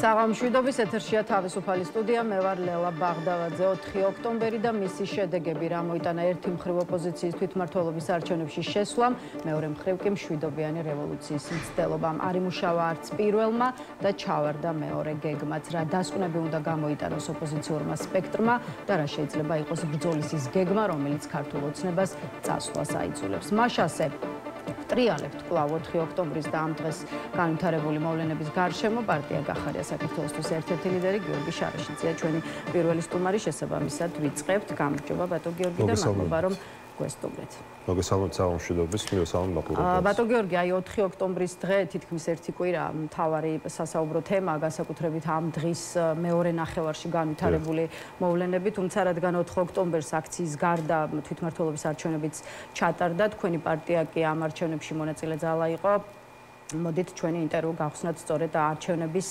საღამოშვიდობის ეთერშია თავისუფალი სტუდია, მე ვარ ლელა ბაღდავაძე. 4 ოქტომბერი და მისი შედეგები რა მოიტანა ერთი მხრივ ოპოზიციის თვითმმართველობის არჩევნებში შესვლამ, მეორე მხრივ კი მშვიდობიანი რევოლუციის მცდელობამ. არ იმუშავა არც პირველმა და ჩავარდა მეორე გეგმაც. რა დასკვნები უნდა გამოიტანოს ოპოზიციურმა სპექტრმა და რა შეიძლება იყოს ბრძოლის ის გეგმა, რომელიც ქართულ ოცნებას წასვლას აიძულებს. მაშასე ტრიალებთ კვლავ 4 ოქტომბრის და ამ დღეს განვითარებული მოვლენების გარშემო პარტია გახარია საქართველოსთვის ერთ-ერთი ლიდერი გიორგი შარაშიძეა ჩვენი პირველი სტუმარი შესაბამისად ვიწყებთ. გამარჯობა ბატონ გიორგი და მადლობა რომ გვესტუმრეთ. მოგესალმებით საღამოშვიდობის, მივესალმებით მაყურებელს. ბატონ გიორგი, აი 4 ოქტომბრის დღე თითქმის ერთი კვირა მთავარი სასაუბრო თემაა, განსაკუთრებით ამ დღის მეორე ნახევარში განვითარებული მოვლენები, თუმცა რადგან 4 ოქტომბერს აქციის გარდა თვითმმართველობის არჩევნებიც ჩატარდა, თქვენი პარტია კი ამ არჩევნებში მონაწილე ძალა იყო. მოდით ჩვენი ინტერვიუ გავხსნათ სწორედ არჩევნების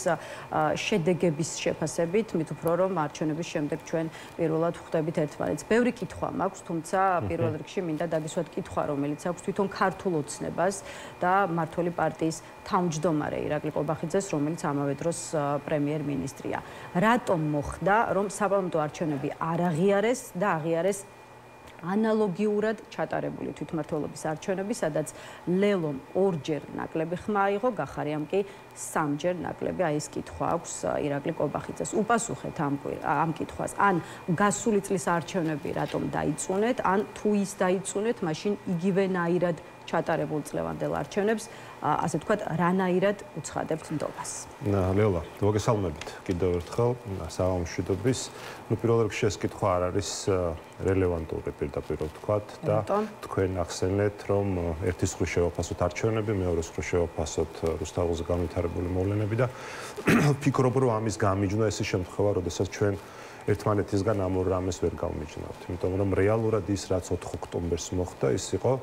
შედეგების შეფასებით, მით უფრო რომ არჩევნების შემდეგ ჩვენ პირველად ხვდებით ერთმანეთს. ბევრი კითხვა მაქვს, თუმცა პირველ რიგში მინდა დაგისვათ კითხვა, რომელიც აქვს თვითონ ქართულ ოცნებას და მმართველი პარტიის თავმჯდომარე ირაკლი ყობახიძეს, რომელიც ამავე დროს პრემიერ-მინისტრია. რატომ მოხდა, რომ საპარლამენტო არჩევნები არ აღიარეს და აღიარეს ანალოგიურად ჩატარებული თვითმმართველობის არჩევნები, სადაც ლელომ 2-ჯერ ნაკლები ხმა აიღო, გახარიამ კი 3-ჯერ ნაკლები. აი ეს კითხვა აქვს ირაკლი ყობახიძეს. უპასუხეთ ამ კითხვას. ან გასული წლის არჩევნები რატომ დაიწუნეთ, ან თუ ის დაიწუნეთ, მაშინ იგივენაირად ჩატარებულ წლევანდელ არჩევნებს, ასე ვთქვათ, რანაირად უცხადებთ ნდობას. ლელა, მოგესალმებით კიდევ ერთხელ საღამოშვიდობის. პირველ რიგში ეს კითხვა არ არის რელევანტური პირდაპირ ვთქვათ და თქვენ ახსენეთ, რომ ერთის მხრივ შევაფასოთ არჩევნები, მეორეს მხრივ შევაფასოთ რუსთაველზე განვითარებული მოვლენები და ვფიქრობ, რომ ამის გამიჯვნა ეს შემთხვევა, როდესაც ჩვენ ერთმანეთისგან ამ ორ რამეს ვერ გავმიჯნავთ. იმიტომ რომ რეალურად ის, რაც 4 ოქტომბერს მოხდა, ის იყო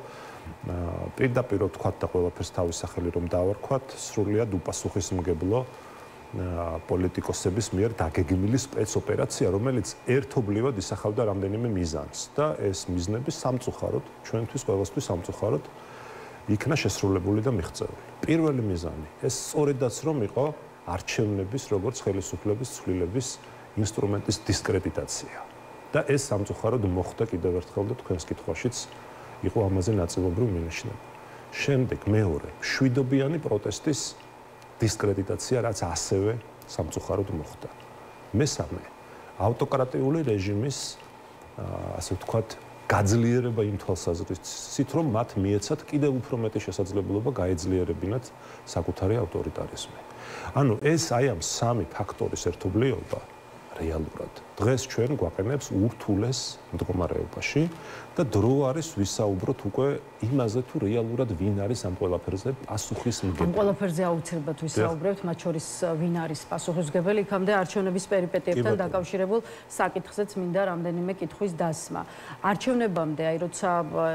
პირდაპირ ვთქვათ და ყველაფერს თავის სახელი რომ დავარქვათ, სრულიად უპასუხისმგებლო პოლიტიკოსების მიერ დაგეგმილი სპეცოპერაცია, რომელიც ერთობლივად ისახავდა რამდენიმე მიზანს და ეს მიზნები სამწუხაროდ, ჩვენთვის ყველასთვის სამწუხაროდ იქნა შესრულებული და მიღწეული. პირველი მიზანი ეს სწორედაც რომ იყო არჩევნების როგორც ხელისუფლების ცვლილების ინსტრუმენტის დისკრედიტაცია. და ეს სამწუხაროდ მოხდა კიდევ ერთხელ და თქვენს კითხვაშიც იყო ამაზე ნაწილობრივ მინიშნება. შემდეგ მეორე, მშვიდობიანი პროტესტის დისკრედიტაცია, რაც ასევე სამწუხაროდ მოხდა. მესამე, ავტოკრატიული რეჟიმის ასე ვთქვათ, გაძლიერება იმ თვალსაზრისით, რომ მათ მიეცათ კიდევ უფრო მეტი შესაძლებლობა გაეძლიერებინათ საკუთარი ავტორიტარიზმი. ანუ ეს აი ამ სამი ფაქტორის ერთობლიობა რეალურად დღეს ჩვენ გვაყენებს ურთულეს მდგომარეობაში და დრო არის ვისაუბროთ უკვე იმაზე თუ რეალურად ვინ არის ამ ყველაფერზე პასუხისმგებელი. ამ ყველაფერზე აუცილებლად ვისაუბრებთ, მათ შორის ვინ არის პასუხისმგებელი, იქამდე არჩევნების პერიპეტიებთან დაკავშირებულ საკითხზეც მინდა რამდენიმე კითხვის დასმა. არჩევნებამდე, აი როცა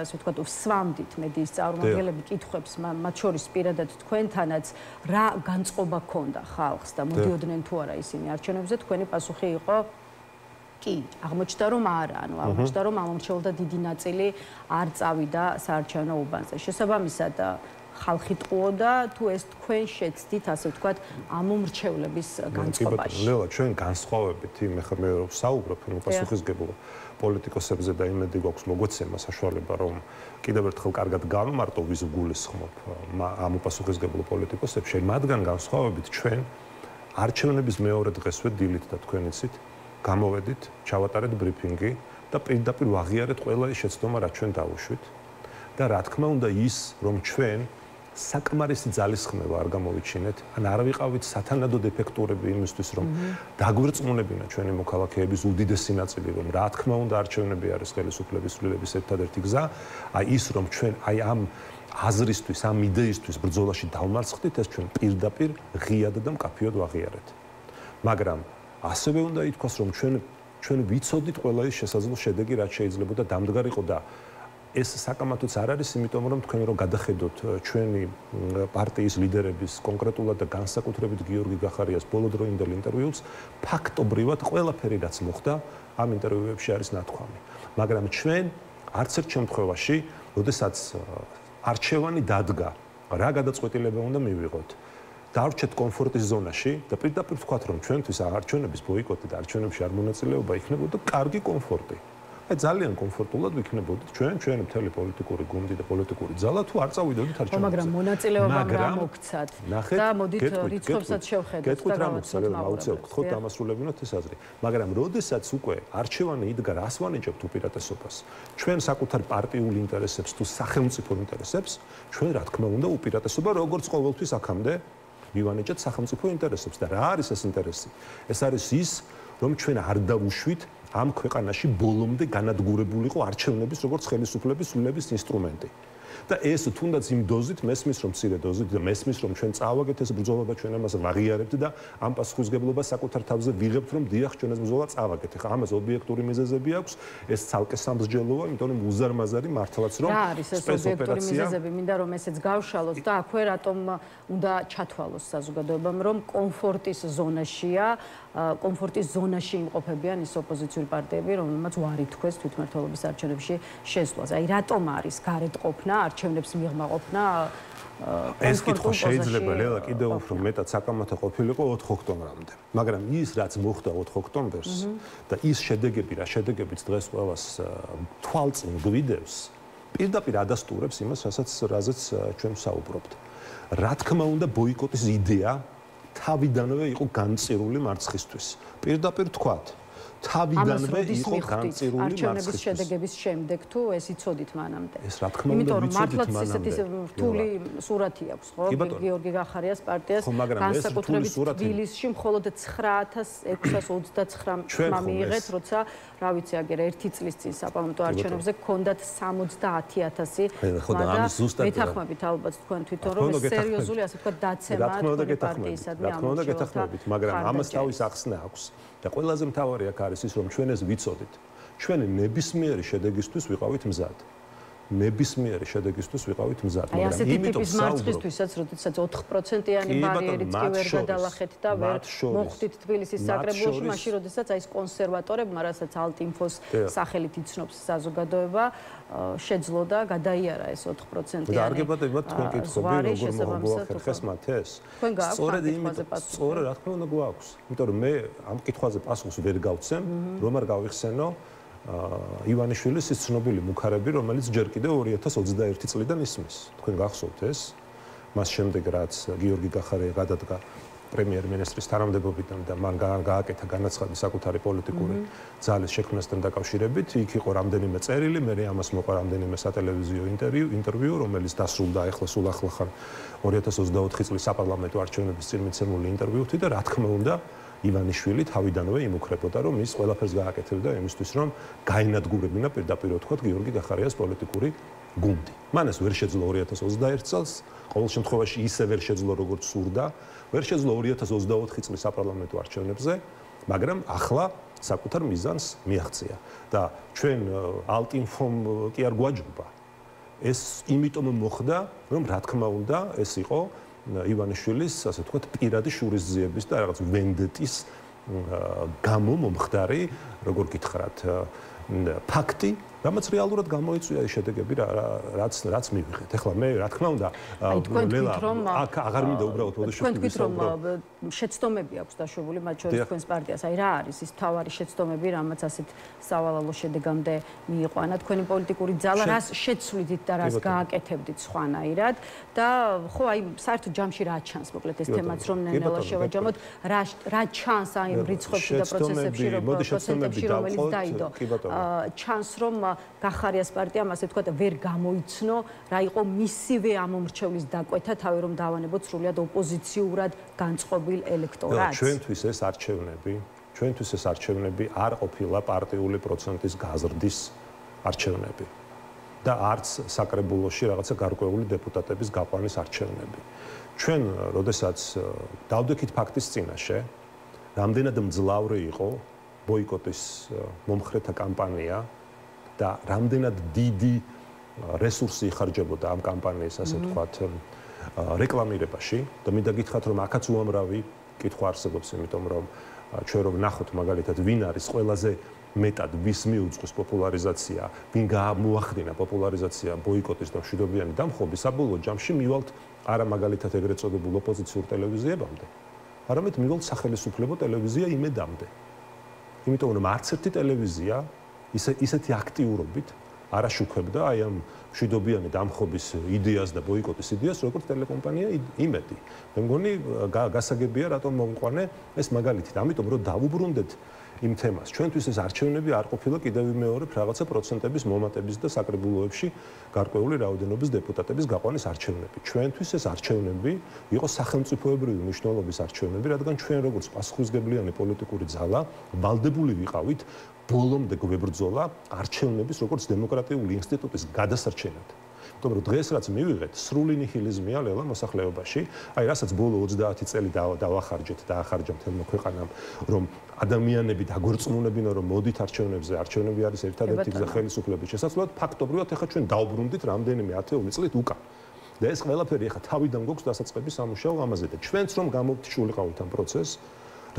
ასე ვთქვათ, ვსვამდით მედიის წარმომადგენლები კითხვებს, მათ შორის პირადად თქვენთანაც რა განწყობა ჰქონდა ხალხს და მოდიოდნენ თუ არა ისინი არჩევნებზე, თქვენი პასუხი იყო კი, აღმოჩნდა რომ არა, ანუ აღმოჩნდა რომ ამომრჩეველთა დიდი ნაწილი არ წავიდა საარჩევნო უბანზე. შესაბამისად ხალხი ტყუოდა თუ ეს თქვენ შეცდით, ასე ვთქვათ, ამომრჩევლების განწყობაში. ლელა, ჩვენ განსხვავებით იმ მე ვსაუბრობ პასუხისმგებლო პოლიტიკოსებზე და იმედი გვაქვს მოგოცემა საშუალება რომ კიდევ ერთხელ კარგად გავმარტო ვის გულისხმობ ამ პასუხისმგებლო პოლიტიკოსებს, მათგან განსხვავებით ჩვენ არჩევნების მეორე დღესვე დილით და თქვენ იცით გამოვედით, ჩავატარეთ ბრიფინგი და პირდაპირ ვაღიარეთ ყველა ის შეცდომა, რაც ჩვენ დავუშვით. და რა თქმა უნდა ის, რომ ჩვენ საკმარისი ძალისხმევა არ გამოვიჩინეთ, ან არ ვიყავით სათანადოდ ეფექტურები იმისთვის, რომ დაგვირწმუნებინა ჩვენი მოქალაქეების უდიდესი ნაწილი, რომ რა თქმა უნდა არჩევნები არის ხელისუფლების ცვლილების ერთადერთი გზა, აი ის, რომ ჩვენ აი ამ აზრისთვის, ამ იდეისთვის ბრძოლაში დავმარცხდით, ეს ჩვენ პირდაპირ ღიად და მკაფიოდ ვაღიარეთ. მაგრამ ასევე უნდა ითქვას, რომ ჩვენ ვიცოდით ყველა ის შესაძლო შედეგი, რაც შეიძლებოდა დამდგარიყო და ეს საკამათოც არ არის, იმიტომ რომ თქვენ რო გადახედოთ ჩვენი პარტიის ლიდერების კონკრეტულად და განსაკუთრებით გიორგი გახარიას ბოლოდროინდელ ინტერვიუს, ფაქტობრივად ყველაფერი რაც მოხდა ამ ინტერვიუებში არის ნათქვამი. მაგრამ ჩვენ არც ერთ შემთხვევაში, როდესაც არჩევანი დადგა, რა გადაწყვეტილება უნდა მივიღოთ დავრჩეთ კომფორტის ზონაში და პირდაპირ ვთქვათ, რომ ჩვენთვის არჩევნების ბოიკოტი და არჩევნებში არ მონაწილეობა იქნებოდა კარგი კომფორტი. აი ძალიან კომფორტულად ვიქნებოდით ჩვენი მთელი პოლიტიკური გუნდი და პოლიტიკური ძალა თუ არ წავიდოდით არჩევნებზე. მაგრამ მონაწილეობამ რა მოგცათ და მოდით რიცხვებსაც შევხედოთ და გავაცნობთ. აუცილებლად გთხოვთ დამასრულებინოთ ეს აზრი. მაგრამ როდესაც უკვე არჩევანი იდგა, რას ვანიჭებთ უპირატესობას? ჩვენ საკუთარ პარტიულ ინტერესებს თუ სახელმწიფო ინტერესებს, ჩვენ რა თქმა უნდა უპირატესობა როგორც ყოველთვის აქამდე ვივანიჭებთ სახელმწიფო ინტერესებს და რა არის ეს ინტერესი? ეს არის ის, რომ ჩვენ არ დავუშვით ამ ქვეყანაში ბოლომდე განადგურებულიყო არჩევნების როგორც ხელისუფლების სულების ინსტრუმენტი. და ეს თუნდაც იმ დოზით მესმის რომ მცირე დოზით და მესმის რომ ჩვენ წავაგეთ ეს ბრძოლა ჩვენ ამას ვაღიარებთ და ამ პასუხისგებლობას საკუთარ თავზე ვიღებთ რომ დიახ ჩვენ ეს ბრძოლა წავაგეთ. ეხლა ამას ობიექტური მიზეზები აქვს, ეს ცალკე სამსჯელოა, იმიტომ რომ უზარმაზარი მართლაც რომ რა არის ეს ობიექტური მიზეზები, მინდა რომ ესეც გავშალოთ და აქვე რატომ უნდა ჩათვალოს საზოგადოებამ რომ კომფორტის ზონაშია, კომფორტის ზონაში იმყოფებიან ის ოპოზიციური პარტიები, რომელმაც უარი თქვეს თვითმმართველობის არჩევნებში შესვლას. აი რატომ არის გარეთ ყოფნა, არჩევნებს მიღმა ყოფნა ეს კითხვა შეიძლება ლელა კიდევ უფრო მეტად საკამათო ყოფილიყო 4 ოქტომბრამდე. მაგრამ ის რაც მოხდა 4 ოქტომბერს და ის შედეგები, რა შედეგებიც დღეს ყველას თვალწინ გვიდევს, პირდაპირ ადასტურებს იმას, რაზეც ჩვენ ვსაუბრობთ. რა თქმა უნდა, ბოიკოტის იდეა თავიდანვე იყო განწირული მარცხისთვის. პირდაპირ თქვათ, თავიდანვე იყო განწირული მარცხისთვის. არჩევნების შედეგების შემდეგ თუ ეს იცოდით მანამდე. ეს რა თქმა უნდა ვიცოდით მანამდე. მართლაც ესეთი რთული სურათი აქვს, ხო? გიორგი გახარიას პარტიას განსაკუთრებით თბილისში მხოლოდ 9629 ხმა მიიღეთ, როცა რა ვიცი, აგერ 1 წლის წინ საპარლამენტო არჩევნებზე გქონდათ 70000 ხმა და მეთანხმებით ალბათ თქვენ თვითონ რომ ეს სერიოზული ასე ვთქვათ დაცემა თქვენი პარტიისადმი ამოწევთ, მაგრამ ამას თავის ახსნა აქვს. და ყველაზე მთავარი აქ არის ის, რომ ჩვენ ეს ვიცოდით. ჩვენ ნებისმიერი შედეგისთვის ვიყავით მზად. ნებისმიერი შედეგისთვის ვიყავით მზად, მაგრამ იმიტომ მარცხისთვისაც, როდესაც 4%-იანი ბარიერით კი ვერ გადალახეთ და ვერ მოხვდით თბილისის საკრებულოში, მაშინ როდესაც აი ეს კონსერვატორებმა, რასაც ალტინფოს სახელით იცნობს საზოგადოება, შეძლო და გადაიარა ეს 4%-იანი. და არ გებადებათ თქვენ კითხები, როგორ მოგვახერხეს მათ ეს? სწორედ იმით, სწორედ რა თქმა უნდა გვაქვს. იმიტომ რომ მე ამ კითხვაზე პასუხს ვერ გავცემ, რომ არ გავიხსენო ივანიშვილის ის ცნობილი მუქარები, რომელიც ჯერ კიდევ 2021 წლიდან ისმის. თქვენ გახსოვთ ეს? მას შემდეგ რაც გიორგი გახარია გადადგა პრემიერ-მინისტრის თანამდებობიდან და მან გააკეთა განაცხადი საკუთარი პოლიტიკური ძალის შექმნასთან დაკავშირებით, იქ იყო რამდენიმე წერილი, მე ამას მოყვა რამდენიმე სატელევიზიო ინტერვიუ, რომელიც დასრულდა ახლა სულ ახლახან 2024 წლის საპარლამენტო არჩევნების წინ მიცემული ინტერვიუთი და რა თქმა უნდა ივანიშვილი თავიდანვე იმუქრებოდა, რომ ის ყველაფერს გააკეთებდა იმისთვის, რომ გაენადგურებინა პირდაპირ ვთქვათ გიორგი გახარიას პოლიტიკური გუნდი. მან ეს ვერ შეძლო 2021 წელს, ყოველ შემთხვევაში ისე ვერ შეძლო, როგორც სურდა, ვერ შეძლო 2024 წლის საპარლამენტო არჩევნებზე, მაგრამ ახლა საკუთარ მიზანს მიაღწია და ჩვენ ალტინფომ კი არ გვაჯობა. ეს იმიტომ მოხდა, რომ რა თქმა უნდა, ეს იყო ივანიშვილის, ასე ვთქვათ, პირადი შურისძიების და რაღაც ვენდეტის გამო მომხდარი, როგორ გითხრათ, ფაქტი, რამაც რეალურად გამოიწვია ეს შედეგები, რაც მივიღეთ. ეხლა მე, რა თქმა უნდა, ლელა, აქ აღარ მინდა უბრალოდ ოდეშ თქვენ თქვით, რომ შეცდომები აქვს დაშვებული მათ შორის თქვენს პარტიას. აი რა არის ის მთავარი შეცდომები, რამაც ასეთ სავალალო შედეგამდე მიიღო? ანა თქვენი პოლიტიკური ძალა რას შეცვლიდით და რას გააკეთებდით სხვანაირად და ხო აი საერთოდ ჯამში რა ჩანს, მოკლედ ეს თემაც რომ ნელ-ნელა შევაჯამოთ, რა ჩანს აი იმ რიცხვებში და პროცესებში, რომელიც დაიდო. ჩანს რომ გახარიას პარტიამ ასე ვთქვათ ვერ გამოიცნო რა იყო მისივე ამომრჩევლის დაკვეთა თავი რომ დავანებოთ სრულად ოპოზიციურად განწყობილ ელექტორატს. ჩვენთვის ეს არჩევნები არ ყოფილა პარტიული პროცენტის გაზრდის არჩევნები და არც საკრებულოში რაღაცა გარკვეული დეპუტატების გაყვანის არჩევნები. ჩვენ, როდესაც დავდექით ფაქტის წინაშე, რამდენად მძლავრი იყო ბოიკოტის მომხრეთა კამპანია და რამდენად დიდი რესურსი იხარჯებოდა ამ კამპანიის, ასე ვთქვათ, რეკლამირებაში და მინდა გითხრათ, რომ აქაც უამრავი კითხვა არსებობს, იმიტომ რომ ჩვენ რომ ნახოთ მაგალითად ვინ არის ყველაზე მეტად ვის მიუძღვის პოპულარიზაცია, ვინ გამოახდინა პოპულარიზაცია ბოიკოტის და მშვიდობიანი დამხობის, საბოლოო ჯამში მივალთ არა მაგალითად ეგრეთ წოდებულ ოპოზიციურ ტელევიზიებამდე, არამედ მივალთ სახელმწიფო ტელევიზია იმედამდე. იმიტომ რომ არც ერთი ტელევიზია ისეთი აქტიურობით არ აშუქებდა აი ამ მშვიდობიანი დამხობის იდეას და ბოიკოტის იდეას, როგორც ტელეკომპანია იმედი. მე მგონი გასაგებია რატომ მოვიყვანე ეს მაგალითი. ამიტომ რომ დავუბრუნდეთ იმ თემას. ჩვენთვის ეს არჩევნები არ ყოფილა კიდევ ვიმეორებ რაღაცა პროცენტების მომატების და საკრებულოებში გარკვეული რაოდენობის დეპუტატების გაყვანის არჩევნები. ჩვენთვის ეს არჩევნები იყო სახელმწიფოებრივი მნიშვნელობის არჩევნები, რადგან ჩვენ როგორც პასუხისმგებლიანი პოლიტიკური ძალა ვალდებული ვიყავით ბოლომდე გვებრძოლა არჩევნების როგორც დემოკრატიული ინსტიტუტის გადასარჩენად. იმიტომ რომ დღეს რაც მივიღეთ, სრული ნიჰილიზმია ლელა მოსახლეობაში, აი რასაც ბოლო 30 წელი დავახარჯეთ და ახარჯა მთელმა ქვეყანამ, რომ ადამიანები დაგვერწმუნებინა, რომ მოდით არჩევნებზე, არჩევნები არის ერთადერთი გზა ხელისუფლების შესაძლებლად, ფაქტობრივად ეხლა ჩვენ დავბრუნდით რამდენიმე ათეული წლით უკან. და ეს ყველაფერი ეხლა თავიდან გვაქვს დასაწყების სამუშაო ამაზე და ჩვენც რომ გამოვთიშულიყავით ამ პროცესს,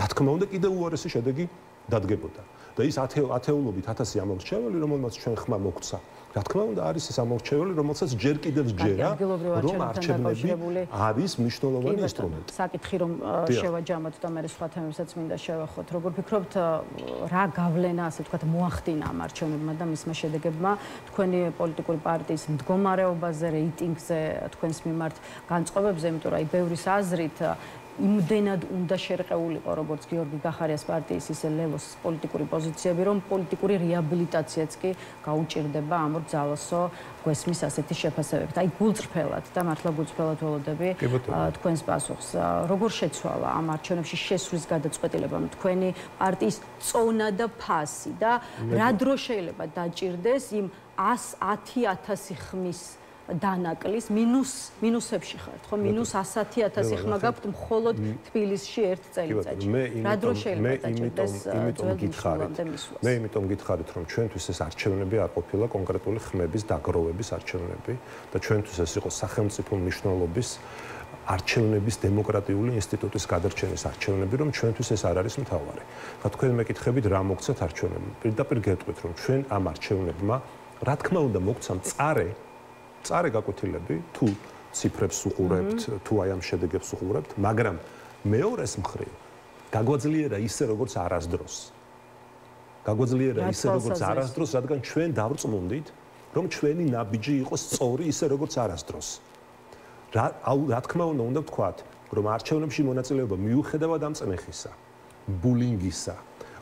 რა თქმა უნდა, კიდევ უარესი შედეგი დადგებოდა. და ის ათეულობით 1000 ამორჩეველი, რომელმაც ჩვენ ხმა მოგცა. რა თქმა უნდა, არის ეს ამორჩეველი, რომელსაც ჯერ კიდევ ჯერა, რომ არჩევნები არის მნიშვნელოვანი ინსტრუმენტი. საკითხი რომ შევაჯამოთ და მე სხვა თემებსაც მინდა შევახოთ. როგორ ფიქრობთ, რა გავლენა, ასე ვთქვათ, მოახდინა ამ არჩევნებმა და მისმა შედეგებმა თქვენი პოლიტიკური პარტიის მდგომარეობაზე, რეიტინგზე, თქვენს მიმართ განწყობებზე, იმიტომ რომ აი ბევრის აზრით იმდენად უნდა შერყეულიყო როგორც გიორგი გახარიას პარტიის ისე ლელოს პოლიტიკური პოზიციები, რომ პოლიტიკური რეაბილიტაციაც კი გაუჭირდება ამ ორ ძალოსო გვესმის ასეთი შეფასებებით. აი გულწრფელად და მართლა გულწრფელად ველოდები თქვენს პასუხს. როგორ შეცვალა ამ არჩევნებში შესვლის გადაწყვეტილებამ თქვენი პარტიის წონა და ფასი და რა დრო შეიძლება დაჭირდეს იმ 110.000 ხმის დანაკლის მინუსებში ხართ, ხო? -110.000 ხმა გაქვთ მხოლოდ თბილისში ერთ წელიწადში. რა დრო შეიძლება დაჭირდეს ძველ მისვლამდე მისვლას? მე იმიტომ გითხარით, რომ ჩვენთვის ეს არჩევნები არ ყოფილა კონკრეტული ხმების დაგროვების არჩევნები და ჩვენთვის ეს იყო სახელმწიფო მნიშვნელობის არჩევნების დემოკრატიული ინსტიტუტის გადარჩენის არჩევნები, რომ ჩვენთვის ეს არ არის მთავარი. ხა თქვენ მეკითხებით, რა მოგცათ არჩევნებმა? პირდაპირ გეტყვით, რომ ჩვენ ამ არჩევნებმა, რა თქმა უნდა, მოგცამ წარე გაკვეთილები, თუ ციფრებს უყურებთ, თუ აი ამ შედეგებს უყურებთ, მაგრამ მეორეს მხრივ გაგვაძლიერა ისე როგორც არასდროს. გაგვაძლიერა ისე როგორც არასდროს, რადგან ჩვენ დავრწმუნდით, რომ ჩვენი ნაბიჯი იყოს სწორი ისე როგორც არასდროს. რა თქმა უნდა ვთქვათ, რომ არჩევნებში მონაწილეობა მიუხედავად ამ წნეხისა, ბულინგისა,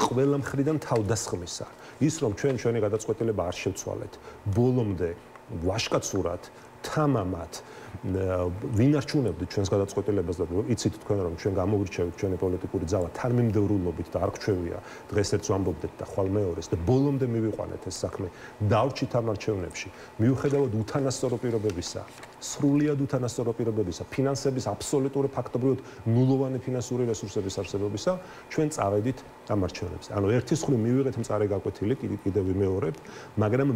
ყველა მხრიდან თავდასხმისა, ის რომ ჩვენი გადაწყვეტილება არ შევცვალეთ, ბოლომდე ვაშკაცურად, თამამად ვინ არჩუნებდით ჩვენს გადაწყვეტილებას და იცით თქვენ რომ ჩვენ გამოვრჩევით ჩვენი პოლიტიკური ძალა თანმიმდევრულობით და არ გრჩევია დღეს ერთს ვამბობდეთ და ხვალ მეორეს და ბოლომდე მივიყვანეთ ეს საქმე დავრჩით ამ არჩევნებში მიუხედავად უთანასწორო პირობებისა სრულიად უთანასწორო პირობებისა ფინანსების აბსოლუტური ფაქტობრივად ნულოვანი ფინანსური რესურსების არსებობისა ჩვენ წავედით ამ არჩევნებზე ანუ ერთის მხრივ მივიღეთ მწარე გაკვეთილი კიდევ ვიმეორებ მაგრამ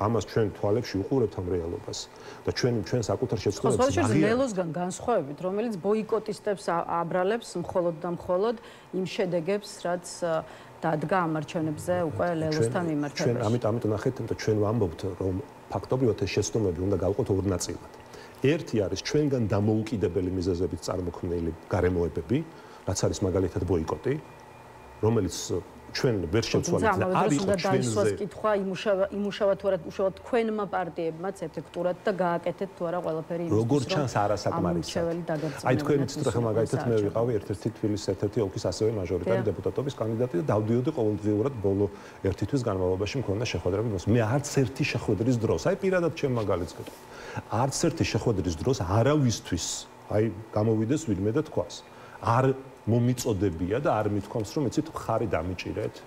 ამას ჩვენ თვალებში უყურებთ ამ რეალობას და ჩვენ საკუთარ შეცდომებს ლელოსგან განსხვავებით, რომელიც ბოიკოტისტებს აბრალებს მხოლოდ და მხოლოდ იმ შედეგებს, რაც დადგა ამ არჩევნებზე უკვე ლელოსთან მიმართებაში. ჩვენ ამიტომ ნახეთ, ჩვენ ვამბობთ, რომ ფაქტობრივად ეს შეცდომები უნდა გავყოთ ორ ნაწილად. ერთი არის ჩვენგან დამოუკიდებელი მიზეზებით წარმოქმნილი გარემოებები, რაც არის მაგალითად ბოიკოტი, რომელიც ჩვენ ვერ შევცვალეთ და არ იყო ჩვენზე კითხვა იმუშავა თუ არა უშუალოდ თქვენმა პარტიებმაც ეფექტურად და გააკეთეთ თუ არა ყველაფერი იმისთვის როგორ ჩანს არასაკმარისად აი თქვენი ციტრო მაგალითად მე ვიყავი ერთ-ერთი თბილისის ერთ-ერთი ოლქის ასევე მაჟორიტარი დეპუტატობის კანდიდატი და დავდიოდი ყოველდღიურად ბოლო ერთი თვის განმავლობაში მქონდა შეხვედრები მე არც ერთი შეხვედრის დროს აი პირადად ჩემ მაგალითს გეტყვი არც ერთი შეხვედრის დროს არავისთვის აი გამოვიდეს ვინმე და თქვას არ მომიწოდებია და არ მithქვამს რომ იცით ხარი დამიჭირეთ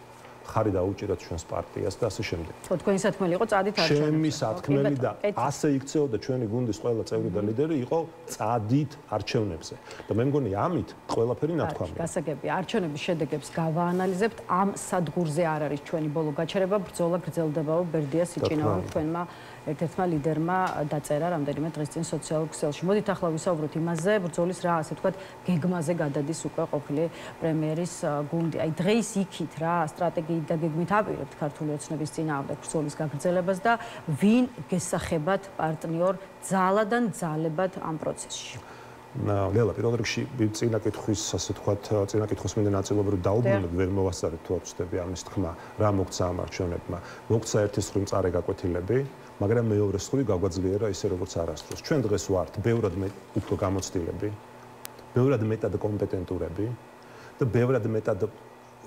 ხარი დაუჭირათ ჩვენს პარტიას და ასე შემდეგ. ხო, თქვენი სათქმელი იყო წადით არჩევნებზე. ჩემი სათქმელი და ასე იქცეოდა ჩვენი გუნდის ყველა წევრი და ლიდერი იყო წადით არჩევნებზე. და მე მგონი ამით ყველაფერი ნათქვამია. გასაგებია, არჩევნების შედეგებს გავაანალიზებთ. ამ სადგურზე არ არის ჩვენი ბოლო გაჩერება, ბრძოლა გრძელდებაო ბერდია სიჭინავამ თქვენმა ერთ-ერთმა ლიდერმა დაწერა რამდენიმე დღის წინ სოციალურ ქსელში. მოდით ახლა ვისაუბროთ იმაზე, ბრძოლის რა ასე ვთქვათ, გეგმაზე გადადის უკვე ყოფილი პრემიერის გუნდი. აი დღეს იქით რა სტრატეგიით და გეგმით აპირებთ ქართული ოცნების წინააღმდეგ ბრძოლის გაგრძელებას და ვინ გესახებათ პარტნიორ ძალადან ძალებად ამ პროცესში. ლელა, პირველ რიგში წინა კითხვის, ასე ვთქვათ, წინა კითხვის მინდა ნაწილობრივ დაუბრუნდეთ, ვერ მოვასწარეთ თუ არ ვწდები ამის თქმა, რა მოგცა ამ არჩევნებმა. მოგცა ერთი სხვი მწარე გაკვეთილები, მაგრამ მეორე სხვი გაგვაძლიერა ისე როგორც არასდროს. ჩვენ დღეს ვართ ბევრად უფრო გამოცდილები, ბევრად მეტად კომპეტენტურები და ბევრად მეტად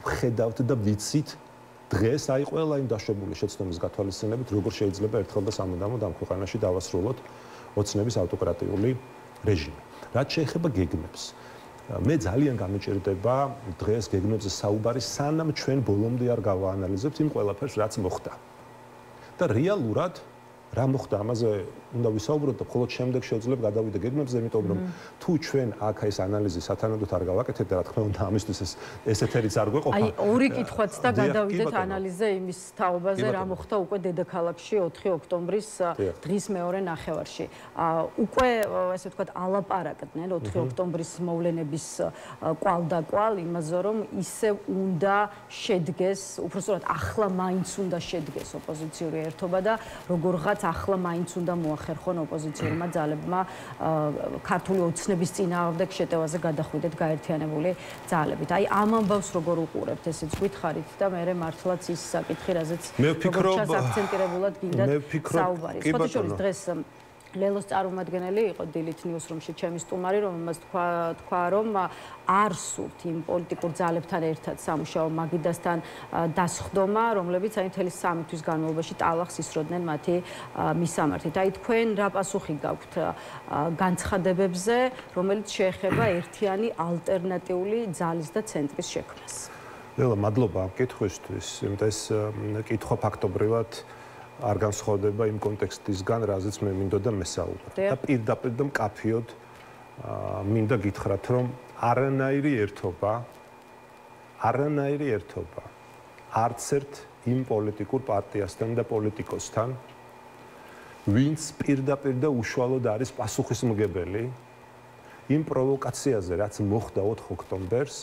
ხედავთ და ვიცით დღეს აი ყველა იმ დაშვებული შეცდომის გათვალისწინებით, როგორ შეიძლება ერთხელ და სამუდამოდ ამ ქვეყანაში დავასრულოთ ოცნების ავტოკრატიული რეჟიმი. რაც შეეხება გეგმებს, მე ძალიან გამიჭირდება დღეს გეგმებზე საუბარი, სანამ ჩვენ ბოლომდე არ გავაანალიზებთ იმ ყველაფერს, რაც მოხდა. და რეალურად რა მოხდა, ამაზე უნდა ვისაუბროთ და მხოლოდ შემდეგ შევძლებ გადავიდე გეგმებზე, იმიტომ რომ თუ ჩვენ აქ ეს ანალიზი სათანადოდ არ გავაკეთებთ და რა თქმა უნდა ამისთვის ეს ეთერიც არ გვეყოფა. აი ორი კითხვაც და გადავიდეთ ანალიზზე იმის თაობაზე, რა მოხდა უკვე დედაქალაქში 4 ოქტომბრის დღის მეორე ნახევარში. უკვე ესე ვთქვათ ალაპარაკდნენ 4 ოქტომბრის მოვლენების კვალ-დაკვალ იმაზე, რომ ისევ უნდა შედგეს, უბრალოდ ახლა მაინც უნდა შედგეს ოპოზიციური ერთობა და როგორღაც ახლა მაინც უნდა მოახერხონ ოპოზიციურმა ძალებმა ქართული ოცნების წინააღმდეგ შეტევაზე გადახვიდეთ გაერთიანებული ძალებით. აი ამ ამბავს როგორ უყურებთ, ესეც გითხარით და მე მართლაც ის საკითხი, რაზეც როგორც აქცენტირებულად გინდათ საუბარი. ხოთიშორის დღეს ლელოს წარმომადგენელი იყო დილით ნიუსრუმში ჩემი სტუმარი, რომელმაც თქვა, რომ არ სურთ იმ პოლიტიკურ ძალებთან ერთად სამუშაო მაგიდასთან დასხდომა, რომლებიც აი მთელი 3 თვის განმავლობაში ტალახს ისროდნენ მათი მისამართით. აი თქვენ რა პასუხი გაქვთ განცხადებებზე, რომელიც შეეხება ერთიანი ალტერნატიული ძალის და ცენტრის შექმნას? ლელა, მადლობა ამ კითხვისთვის, იმიტომ ეს კითხვა ფაქტობრივად არ განსხვავდება იმ კონტექსტისგან, რაზეც მე მინდოდა მესაუბრა. და პირდაპირ და მკაფიოდ მინდა გითხრათ, რომ არანაირი ერთობა არც ერთ იმ პოლიტიკურ პარტიასთან და პოლიტიკოსთან, ვინც პირდაპირ და უშუალოდ არის პასუხისმგებელი იმ პროვოკაციაზე, რაც მოხდა 4 ოქტომბერს,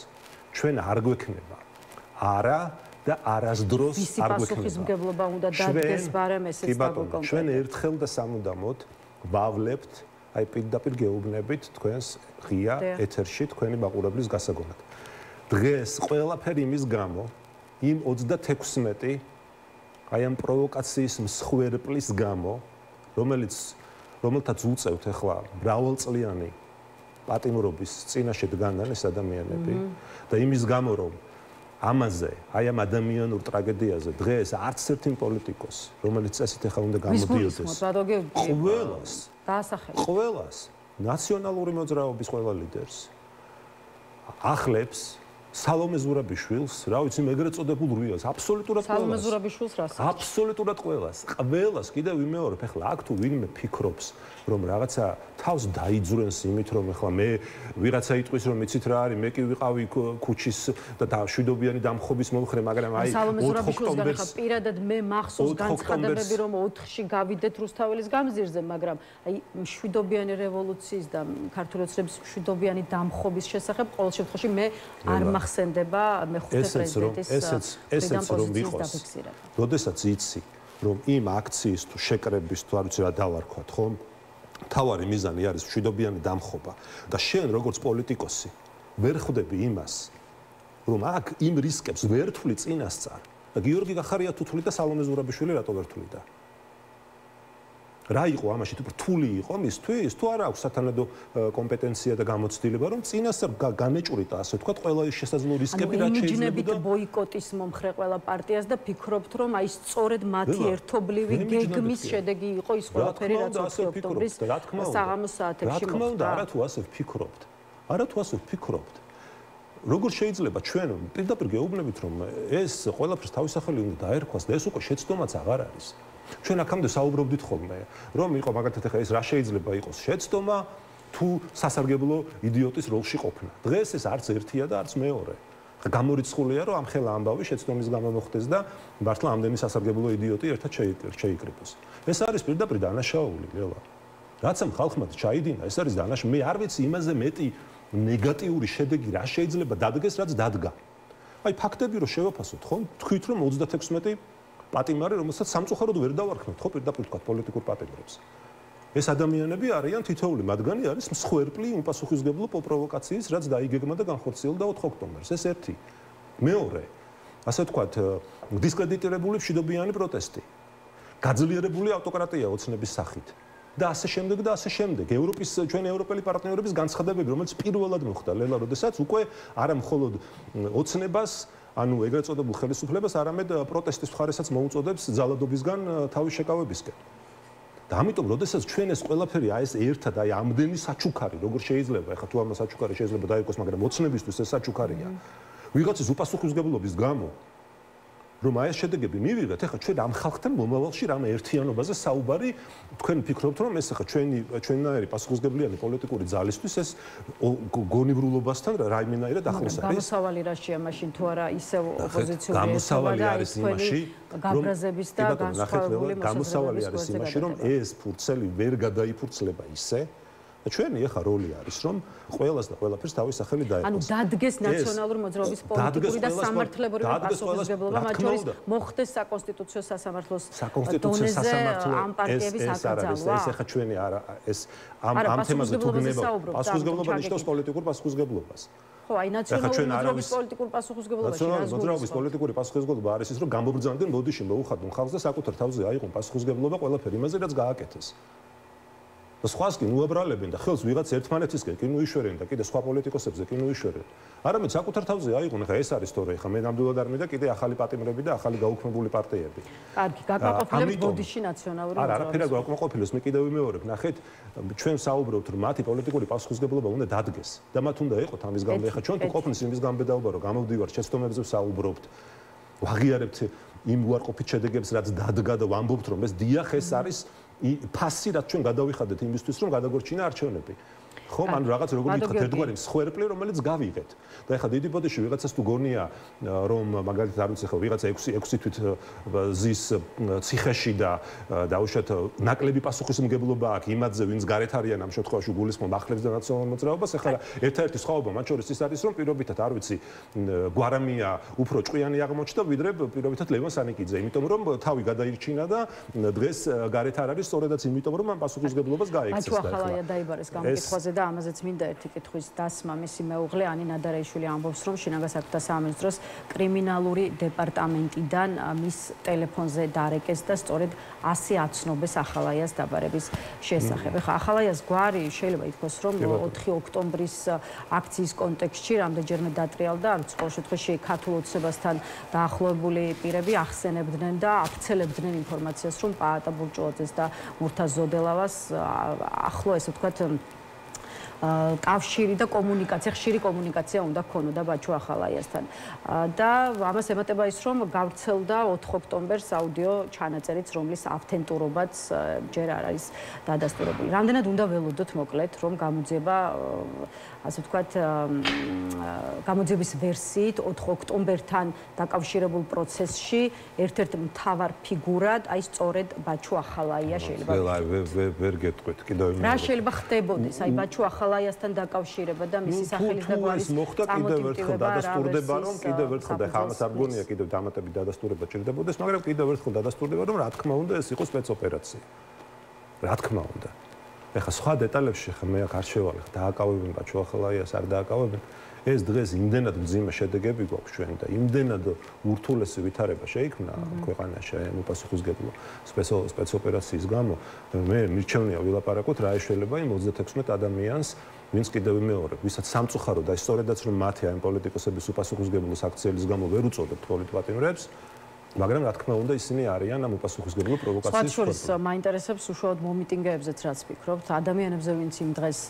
ჩვენ არ გვექნება. არა და არასდროს არ გვექნება. პასუხისმგებლობა უნდა დადგეს, ბარემ ესეც დაგვეკონტროლოს. ჩვენ ერთხელ და სამუდამოდ ვავლებთ აი პირდაპირ გეუბნებით თქვენს ღია ეთერში თქვენი მაყურებლის გასაგონად. დღეს ყველაფერი იმის გამო, იმ 36 აი ამ პროვოკაციის მსხვერპლის გამო, რომელთაც უწევთ ახლა მრავალწლიანი პატიმრობის წინაშე დგანან ეს ადამიანები და იმის გამო, რომ ამაზე, აი ამ ადამიანურ ტრაგედიაზე დღეს არც ერთი პოლიტიკოს, რომელიც წესით ახლა უნდა გამოდიოდეს, ყველას, ნაციონალური მოძრაობის ყველა ლიდერს ახლებს სალომე ზურაბიშვილს, რა ვიცი, ეგრეთ წოდებულ რუიას, აბსოლუტურად ყველას. სალომე ზურაბიშვილს რას? აბსოლუტურად ყველას, კიდევ ვიმეორებ, ახლა აქ თუ ვინმე ფიქრობს, რომ რაღაცა თავს დაიძვრენს იმით, რომ ახლა მე ვიღაცა იტყვის, რომ იცით რა არის, მე კი ვიყავი ქუჩის და მშვიდობიანი დამხობის მომხრე, მაგრამ აი 4 ოქტომბერს პირადად მე მახსოვს განცხადებები, რომ 4-ში გავიდეთ რუსთაველის გამზირზე, მაგრამ აი მშვიდობიანი რევოლუციის და ქართული ოცნების მშვიდობიანი დამხობის შესახებ ყოველ შემთხვევაში მე არ მახსენდება მეხუთე პრეზიდენტის ესეც რომ ვიყოს. როდესაც იცი, რომ იმ აქციის თუ შეკრების თუ არ ვიცი რა დავარქვათ, ხომ? თავარი მიზანი არის მშვიდობიანი დამხობა და შენ როგორც პოლიტიკოსი ვერ ხვდები იმას, რომ აქ იმ რისკებს ვერ თვლი წინასწარ და გიორგი გახარია თუ თვლიდა და სალომე ზურაბიშვილი რატო ვერ თვლიდა? რა იყო ამაში, თუ რთული იყო მისთვის, თუ არა აქვს სათანადო კომპეტენცია და გამოცდილება, რომ წინასწარ განეჭვრიტა, ასე ვთქვათ, ყველა ის შესაძლო რისკები, რაც შეიძლება ბოიკოტის მომხრე ყველა პარტიას და ფიქრობთ, რომ აი სწორედ მათი ერთობლივი გეგმის შედეგი იყო ის ყველაფერი, რაც 4 ოქტომბრის საღამოს საათებში მოხდა. რა თქმა უნდა, არა თუ ასე ვფიქრობთ. როგორ შეიძლება ჩვენ პირდაპირ გეუბნებით რომ ეს ყველაფერს თავის სახელი უნდა დაერქვას და ეს უკვე შეცდომაც აღარ არის. ჩვენ აქამდე საუბრობდით ხოლმე რომ იყო მაგალითად ახლა ეს რა შეიძლება იყოს შეცდომა თუ სასარგებლო იდიოტის როლში ყოფნა. დღეს ეს არც ერთია და არც მეორე. გამორიცხულია რომ ამ ხელა ამბავი შეცდომის გამო მოხდეს და მართლა ამდენი სასარგებლო იდიოტი ერთად შეიკრიბოს. ეს არის პირდაპირ დანაშაული, ლელა. რაც ამ ხალხმა ჩაიდინა, ეს არის დანაშაული. მე არ ვიცი იმაზე მეტი ნეგატიური შედეგი რა შეიძლება დადგეს, რაც დადგა. აი ფაქტები რომ შევაფასოთ, ხო? თქვით რომ 36 პატიმარი, რომელსაც სამწუხაროდ ვერ დავარქმევთ, ხო, პირდაპირ თქვა პოლიტიკურ პატიმრებს. ეს ადამიანები არიან თითოეული მათგანი არის მსხვერპლი უპასუხისმგებლო პროვოკაციის, რაც დაიგეგმა და განხორციელდა 4 ოქტომბერს. ეს ერთი. მეორე, ასე ვთქვათ, დისკრედიტირებული მშვიდობიანი პროტესტი. გაძლიერებული ავტოკრატია ოცნების სახით. და ასე შემდეგ და ასე შემდეგ. ევროპის ჩვენი ევროპელი პარტნიორების განცხადებები, რომელიც პირველად მოხდა ლელა, როდესაც უკვე არა მხოლოდ ოცნებას, ანუ ეგრეთ წოდებულ ხელისუფლებას, არამედ პროტესტის მხარესაც მოუწოდებს ძალადობისგან თავის შეკავებისკენ. და ამიტომ, როდესაც ჩვენ ეს ყველაფერი აი ეს ერთად აი ამდენი საჩუქარი, როგორ შეიძლება, ეხლა თუ ამ საჩუქარი შეიძლება დაიყოს, მაგრამ ოცნებისთვის ეს საჩუქარია. ვიღაცის უპასუხისმგებლობის გამო რომ აი ეს შედეგები მივიღეთ, ეხლა ჩვენ ამ ხალხთან მომავალში რამე ერთიანობაზე საუბარი, თქვენ ფიქრობთ რომ ეს ეხლა ჩვენნაირი პასუხისმგებლიანი პოლიტიკური ძალისთვის ეს გონივრულობასთან რაიმენაირად ახლოს არის. გამოსავალი რაშია მაშინ თუ არა ისევ ოპოზიციური გამოსავალი არის იმაში, გამბრაზების და განსხვავებული გამოსავალი არის იმაში, რომ ეს ფურცელი ვერ გადაიფურცლება ისე და ჩვენი ახლა როლი არის რომ ყველას და ყველაფერს თავის სახელი დაერქვას. ანუ დადგეს ნაციონალური მოძრაობის პოლიტიკური და სამართლებრივი პასუხისმგებლობა, მათ შორის მოხდეს საკონსტიტუციო სასამართლოს დონეზე ამ პარტიების აკრძალვა. ეს ახლა ჩვენი არა ეს ამ თემაზე თუ გნება პასუხისმგებლობა ნიშნავს პოლიტიკურ პასუხისმგებლობას. ხო, აი ნაციონალური მოძრაობის პოლიტიკურ პასუხისმგებლობაში ნაციონალური მოძრაობის პოლიტიკური პასუხისმგებლობა არის ის რომ გამობრძანდნენ ბოდიში მოუხადონ ხალხს და საკუთარ თავზე აიღონ პასუხისმგებლობა ყველაფერი იმაზე რაც გააკეთეს. და სხვას კი უაბრალებენ და ხელს ვიღაც ერთმანეთისკენ კი ნუიშვერენ და კიდე სხვა პოლიტიკოსებზე კი ნუიშვერენ. არამედ საკუთარ თავზე აიღონ, ხა ეს არის თორე, ხა მე ნამდვილად არ მინდა კიდე ახალი პატიმრები და ახალი გაუქმებული პარტიები. კარგი, გაკმაყოფილებს ბოდიში ნაციონალური მოძრაობის. არა, არაფერი გაუკმაყოფილებს, მე კიდევ ვიმეორებ, ნახეთ, ჩვენ საუბრობთ რომ მათი პოლიტიკური პასუხისმგებლობა უნდა დადგეს და მათ უნდა იყოთ ამის გამო, ხა ჩვენ თუ ყოფნის იმის გამბედაობა რომ გამოვდივართ შეცდომებზე საუბრობთ, ვაღიარებთ იმ უარყოფით შედეგებს, რაც დადგა და ვამბობთ რომ ეს დიახ ეს არის ფასი რაც ჩვენ გადავიხადეთ იმისთვის რომ გადაგორჩინა არჩევნები. ხო, ანუ რაღაც როგორ ვიტყვით ერთგვარი მსხვერპლი რომელიც გავიღეთ. და ეხლა დიდი ბოდიში ვიღაცას თუ გონია რომ მაგალითად არ ვიცი ხო ვიღაცა 6 თვით ზის ციხეში და დაუშვათ ნაკლები პასუხისმგებლობა აქვს იმათზე ვინც გარეთ არიან ამ შემთხვევაში გულისხმობ ახლებს და ნაციონალურ მოძრაობას. ეხლა ერთ-ერთი სხვაობა მათ შორის ის არის რომ პირობითად არ ვიცი გვარამია უფრო ჭკვიანი აღმოჩნდა ვიდრე პირობითად ლევან სანიკიძე, იმიტომ რომ თავი გადაირჩინა და დღეს გარეთ არ არის სწორედაც იმიტომ რომ ამ პასუხისმგებლობას გაექცეს და ეხლა ახალია დაიბარეს გამკითხვაზე და ამაზეც მინდა ერთი კითხვის დასმა. მისი მეუღლე ანი ნადარეიშვილი ამბობს, რომ შინაგან საქმეთა სამინისტროს კრიმინალური დეპარტამენტიდან მის ტელეფონზე დარეკეს და სწორედ 100 აცნობეს ახალაიას დაბარების შესახებ. ეხლა ახალაიას გვარი შეიძლება ითქვას, რომ 4 ოქტომბრის აქციის კონტექსტში რამდენჯერმე დატრიალდა, არც ყოველ შემთხვევაში ქართულ ოცნებასთან დაახლოებული პირები ახსენებდნენ და აქცელებდნენ ინფორმაციას, რომ პაატა ბურჭულაძეს და მურთაზ ზოდელავას ახლო ესე ვთქვათ კავშირი და კომუნიკაცია, ხშირი კომუნიკაცია უნდა ქონოდა ბაჩუ ახალაიასთან. და ამას ემატება ის, რომ გავრცელდა 4 ოქტომბერს აუდიო ჩანაწერიც, რომლის ავთენტურობაც ჯერ არ არის დადასტურებული. რამდენად უნდა ველოდოთ მოკლედ, რომ გამოძიება, ასე ვთქვათ, გამოძიების ვერსიით 4 ოქტომბერთან დაკავშირებულ პროცესში ერთ-ერთ მთავარ ფიგურად, აი სწორედ ბაჩუ ახალაია შეიძლება. ვერ გეტყვით, კიდევ იმეორებ. რა შეიძლება ხდებოდეს, აი ბაჩუ ახალაიასთან დაკავშირება და მისი სახელის და გვარის მოხდა კიდევ ერთხელ დადასტურდება რომ კიდევ ერთხელ და ხა ამას არ გონია კიდევ დამატებით დადასტურება ჭირდებოდეს, მაგრამ კიდევ ერთხელ დადასტურდება რომ რა თქმა უნდა ეს იყო სპეცოპერაცია. რა თქმა უნდა. ეხლა სხვა დეტალებში ხა მე არ შევალ, ხა დააკავებენ ბაჩუ ახალაიას, არ დააკავებენ. ეს დღეს იმდენად მძიმე შედეგები გვაქვს ჩვენ და იმდენად ურთულესი ვითარება შეიქმნა ქვეყანაში უპასუხისმგებლო სპეცოპერაციის გამო, მე მირჩევნია ვილაპარაკოთ რა შეიძლება იმ 36 ადამიანს, ვინც კიდევ ვიმეორებ, ვისაც სამწუხაროდ და სწორედაც რომ მათი ამ პოლიტიკოსების უპასუხისმგებლო საქციელის გამო ვერ უწოდებთ პოლიტპატიმრებს, მაგრამ რა თქმა უნდა ისინი არიან ამ უპასუხისმგებლო პროვოკაციის შორის მაინტერესებს უშუალოდ მომიტინგეებზეც რაც ვფიქრობთ ადამიანებზე ვინც იმ დღეს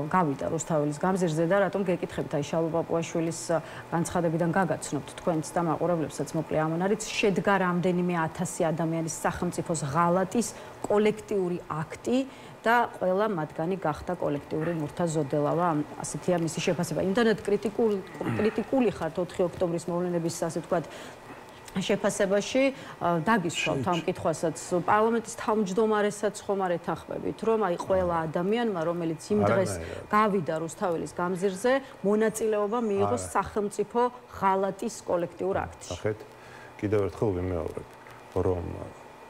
გავიდა რუსთაველის გამზირზე და რატომ გეკითხებით აი შალვა პაპუაშვილის განცხადებიდან გაგაცნობთ თქვენც და მაყურებლებსაც მოკლე ამონარიც შედგა რამდენიმე 1000 ადამიანის სახელმწიფოს ღალატის კოლექტიური აქტი და ყველა მათგანი გახდა კოლექტიური მურთა ზოდელავა ასეთია მისი შეფასება იმდანაც კრიტიკული ხართ 4 ოქტომბრის მოვლენების ასე ვთქვათ შეფასებაში დაგისვავთ ამ კითხვასაც პარლამენტის თავმჯდომარესაც ხომ არ ეთანხმებით რომ აი ყველა ადამიანმა რომელიც იმ დღეს გავიდა რუსთაველის გამზირზე მონაწილეობა მიიღოს სახელმწიფო ღალატის კოლექტიურ აქტში. ახეთ კიდევ ერთხელ ვიმეორებ რომ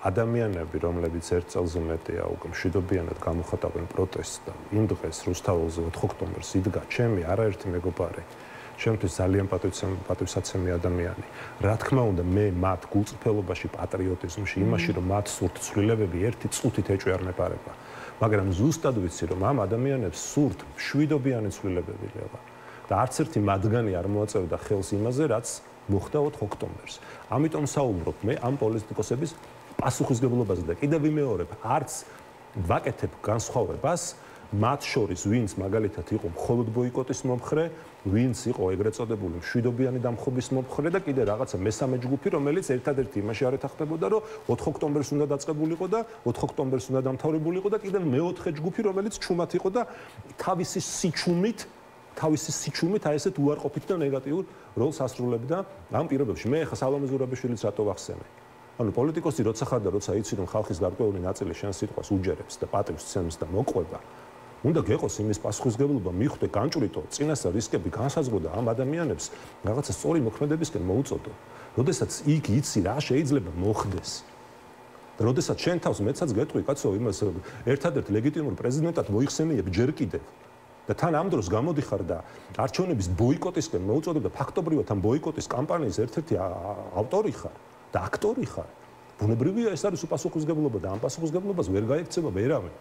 ადამიანები რომლებიც ერთ წელზე მეტია უკვე მშვიდობიანად გამოხატავენ პროტესტს და იმ დღეს რუსთაველზე 4 ოქტომბერს იდგა ჩემი არაერთი მეგობარი ჩემთვის ძალიან პატივსაცემი ადამიანი. რა თქმა უნდა, მე მათ გულწრფელობაში, პატრიოტიზმში, იმაში, რომ მათ სურთ ცვლილებები ერთი წუთით ეჭვი არ მეპარება. მაგრამ ზუსტად ვიცი, რომ ამ ადამიანებს სურთ მშვიდობიანი ცვლილებები ლევა. და არც ერთი მათგანი არ მოაწევდა ხელს იმაზე, რაც მოხდა 4 ოქტომბერს. ამიტომ საუბრობ მე ამ პოლიტიკოსების პასუხისმგებლობაზე და კიდევ ვიმეორებ, არც ვაკეთებ განსხვავებას მათ შორის ვინც მაგალითად იყო მხოლოდ ბოიკოტის მომხრე, ვინც იყო ეგრეთ წოდებული მშვიდობიანი დამხობის მომხრე და კიდე რაღაცა მესამე ჯგუფი, რომელიც ერთადერთი იმაში არ ეთანხმებოდა, რომ 4 ოქტომბერს უნდა დაწყებულიყო და 4 ოქტომბერს უნდა დამთავრებულიყო და კიდე მეოთხე ჯგუფი, რომელიც ჩუმად იყო და თავისი სიჩუმით აი ესეთ უარყოფით და ნეგატიურ როლს ასრულებდა ამ პირობებში. მე ხა სალომე ზურაბიშვილიც რატო ვახსენე? ანუ პოლიტიკოსი როცა ხარ და როცა იცი რომ ხალხის გარკვეული ნაწილი შენ სიტყვას უჯერებს და პატივს ცემს და მოყვება უნდა გეყოს იმის პასუხისმგებლობა მიხვდე განჭვრიტო წინასწარ რისკები განსაზღვრა ამ ადამიანებს რაღაცა სწორი მოქმედებისკენ მოუწოდო. როდესაც იქ იცი რა შეიძლება მოხდეს. და როდესაც შენ თავს მეცაც გეტყვი კაცო იმას ერთადერთ ლეგიტიმურ პრეზიდენტად მოიხსენიებ ჯერ კიდევ და თან ამ დროს გამოდიხარ და არჩევნების ბოიკოტისკენ მოუწოდებ და ფაქტობრივად ამ ბოიკოტის კამპანიის ერთ-ერთი ავტორი ხარ და აქტორი ხარ. ბუნებრივია ეს არის უპასუხისმგებლობა და ამ პასუხისმგებლობას ვერ გაექცევა ვერავინ.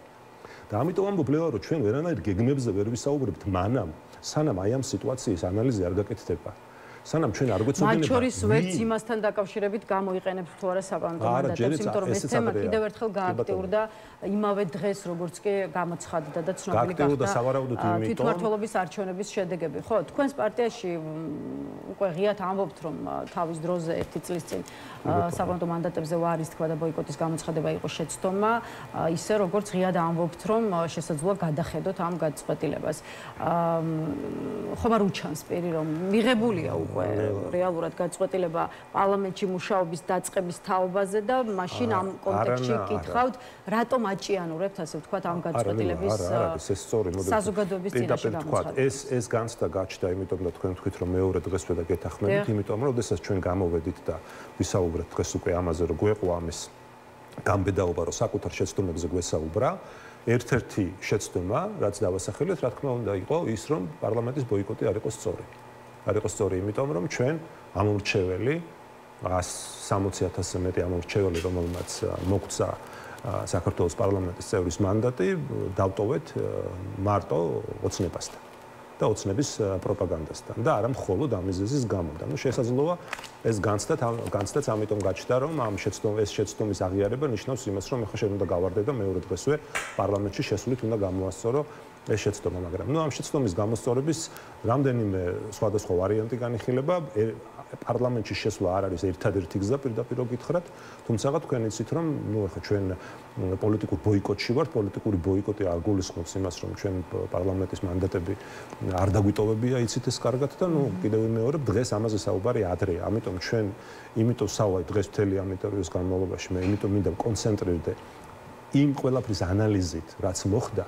და ამიტომ ამბობ ლევა რომ ჩვენ ვერანაირ გეგმებზე ვერ ვისაუბრებთ მანამ სანამ აი ამ სიტუაციის ანალიზი არ გაკეთდება. სანამ ჩვენ არ გვეცოდინება მათ შორის ვერც იმასთან დაკავშირებით გამოიყენებთ თუ არა საპარლამენტო მანდატებს, იმიტომ რომ ეს თემა კიდევ ერთხელ გააქტიურდა იმავე დღეს, როგორც კი გამოცხადდა და ცნობილი გახდა თვითმმართველობის არჩევნების შედეგები. ხო, თქვენს პარტიაში უკვე ღიად ამბობთ, რომ თავის დროზე 1 წლის წინ საპარლამენტო მანდატებზე ვარის თქვა და ბოიკოტის გამოცხადება იყო შეცდომა, ისე როგორც ღიად ამბობთ, რომ შესაძლოა გადახედოთ ამ გადაწყვეტილებას. ხომ არ უჩანს პირი, რომ მიღებულია რეალურად გადაწყვეტილება პარლამენტში მუშაობის დაწყების თაობაზე და მაშინ ამ კონტექსტში გითხავთ, რატომ აჭიანურებთ, ასე ვთქვათ, ამ გადაწყვეტილების საზოგადოების წინაშე გამოცხადებას. ეს განცდა გაჩნდა, იმიტომ და თქვენ თქვით, რომ მეორე დღესვე და გეთახმებით, იმიტომ რომ შესაძლოა ჩვენ გამოვედით და ვისაუბრეთ დღეს უკვე ამაზე, რომ გვეყვა ამის გამბედაობა, რომ საკუთარ შეცდომებზე გვესაუბრა. ერთ-ერთი შეცდომა, რაც დავასახელეთ, რა თქმა უნდა, იყო ის, რომ პარლამენტის ბოიკოტი არ იყო სწორი. არ იყო სწორი, იმიტომ რომ ჩვენ ამორჩეველი 160,000-ზე მეტი ამორჩეველი, რომელმაც მოგვცა საქართველოს პარლამენტის წევრის მანდატი, დავტოვეთ მარტო ოცნებასთან და ოცნების პროპაგანდასთან და არა მხოლოდ ამ მიზეზის გამო. და შესაძლოა ეს განცდაც ამიტომ გაჩნდა, რომ ამ შეცდომის აღიარება ნიშნავს იმას, რომ ახლა შენ უნდა გავარდე და მეორე დღესვე პარლამენტში შესულით უნდა გამოასწორო ეს შეცდომა, მაგრამ ამ შეცდომის გამოსწორების რამდენიმე სხვადასხვა ვარიანტი განიხილება. პარლამენტში შესვლა არ არის ერთადერთი გზა პირდაპირ გითხრათ, თუმცა თქვენ იცით, რომ ახლა ჩვენ პოლიტიკურ ბოიკოტში ვართ, პოლიტიკური ბოიკოტი არ გულისხმობს იმას, რომ ჩვენ პარლამენტის მანდატები არ დაგვიტოვებია, იცით ეს კარგად და კიდევ ვიმეორებ, დღეს ამაზე საუბარი ადრეა. ამიტომ ჩვენ იმიტომ საუბარი დღეს მთელი ამ ინტერვიუს განმავლობაში მე იმიტომ მინდა კონცენტრირდე იმ ყველაფრის ანალიზით, რაც მოხდა